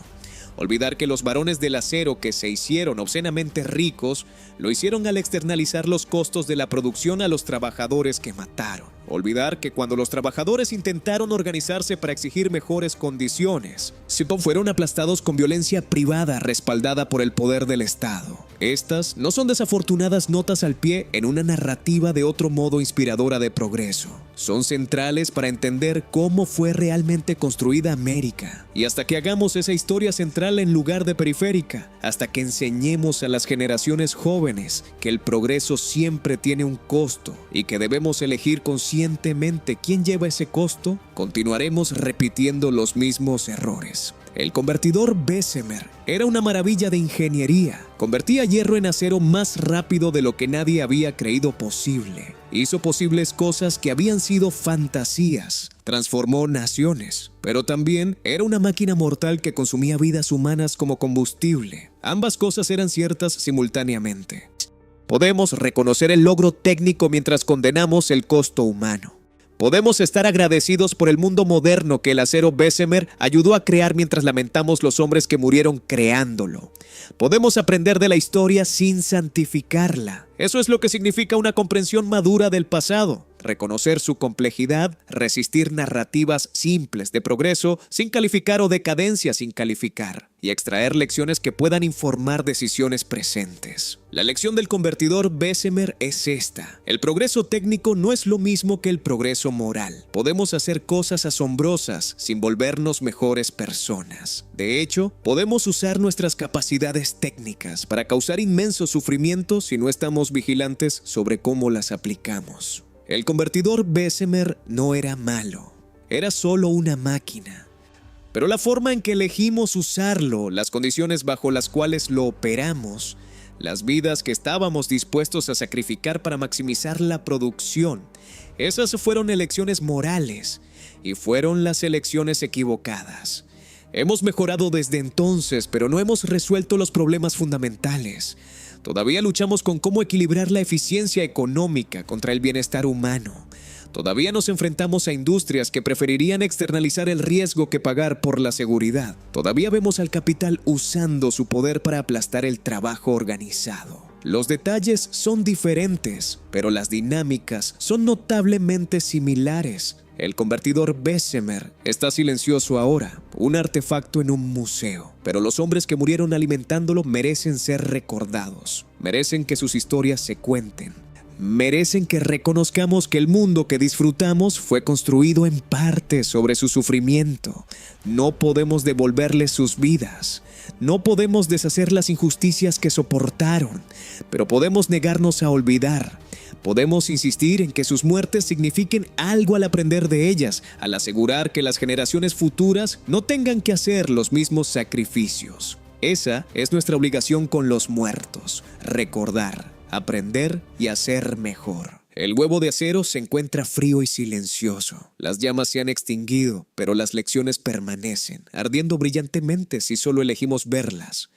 Olvidar que los varones del acero que se hicieron obscenamente ricos lo hicieron al externalizar los costos de la producción a los trabajadores que mataron. Olvidar que cuando los trabajadores intentaron organizarse para exigir mejores condiciones, fueron aplastados con violencia privada respaldada por el poder del Estado. Estas no son desafortunadas notas al pie en una narrativa de otro modo inspiradora de progreso. Son centrales para entender cómo fue realmente construida América. Y hasta que hagamos esa historia central en lugar de periférica, hasta que enseñemos a las generaciones jóvenes que el progreso siempre tiene un costo y que debemos elegir conscientemente quién lleva ese costo, continuaremos repitiendo los mismos errores. El convertidor Bessemer era una maravilla de ingeniería. Convertía hierro en acero más rápido de lo que nadie había creído posible. Hizo posibles cosas que habían sido fantasías. Transformó naciones. Pero también era una máquina mortal que consumía vidas humanas como combustible. Ambas cosas eran ciertas simultáneamente. Podemos reconocer el logro técnico mientras condenamos el costo humano. Podemos estar agradecidos por el mundo moderno que el acero Bessemer ayudó a crear mientras lamentamos los hombres que murieron creándolo. Podemos aprender de la historia sin santificarla. Eso es lo que significa una comprensión madura del pasado. Reconocer su complejidad, resistir narrativas simples de progreso sin calificar o decadencia sin calificar, y extraer lecciones que puedan informar decisiones presentes. La lección del convertidor Bessemer es esta: el progreso técnico no es lo mismo que el progreso moral. Podemos hacer cosas asombrosas sin volvernos mejores personas. De hecho, podemos usar nuestras capacidades técnicas para causar inmenso sufrimiento si no estamos vigilantes sobre cómo las aplicamos. El convertidor Bessemer no era malo, era solo una máquina. Pero la forma en que elegimos usarlo, las condiciones bajo las cuales lo operamos, las vidas que estábamos dispuestos a sacrificar para maximizar la producción, esas fueron elecciones morales y fueron las elecciones equivocadas. Hemos mejorado desde entonces, pero no hemos resuelto los problemas fundamentales. Todavía luchamos con cómo equilibrar la eficiencia económica contra el bienestar humano. Todavía nos enfrentamos a industrias que preferirían externalizar el riesgo que pagar por la seguridad. Todavía vemos al capital usando su poder para aplastar el trabajo organizado. Los detalles son diferentes, pero las dinámicas son notablemente similares. El convertidor Bessemer está silencioso ahora, un artefacto en un museo. Pero los hombres que murieron alimentándolo merecen ser recordados. Merecen que sus historias se cuenten. Merecen que reconozcamos que el mundo que disfrutamos fue construido en parte sobre su sufrimiento. No podemos devolverles sus vidas. No podemos deshacer las injusticias que soportaron, pero podemos negarnos a olvidar. Podemos insistir en que sus muertes signifiquen algo al aprender de ellas, al asegurar que las generaciones futuras no tengan que hacer los mismos sacrificios. Esa es nuestra obligación con los muertos: recordar, aprender y hacer mejor. El huevo de acero se encuentra frío y silencioso. Las llamas se han extinguido, pero las lecciones permanecen, ardiendo brillantemente si solo elegimos verlas.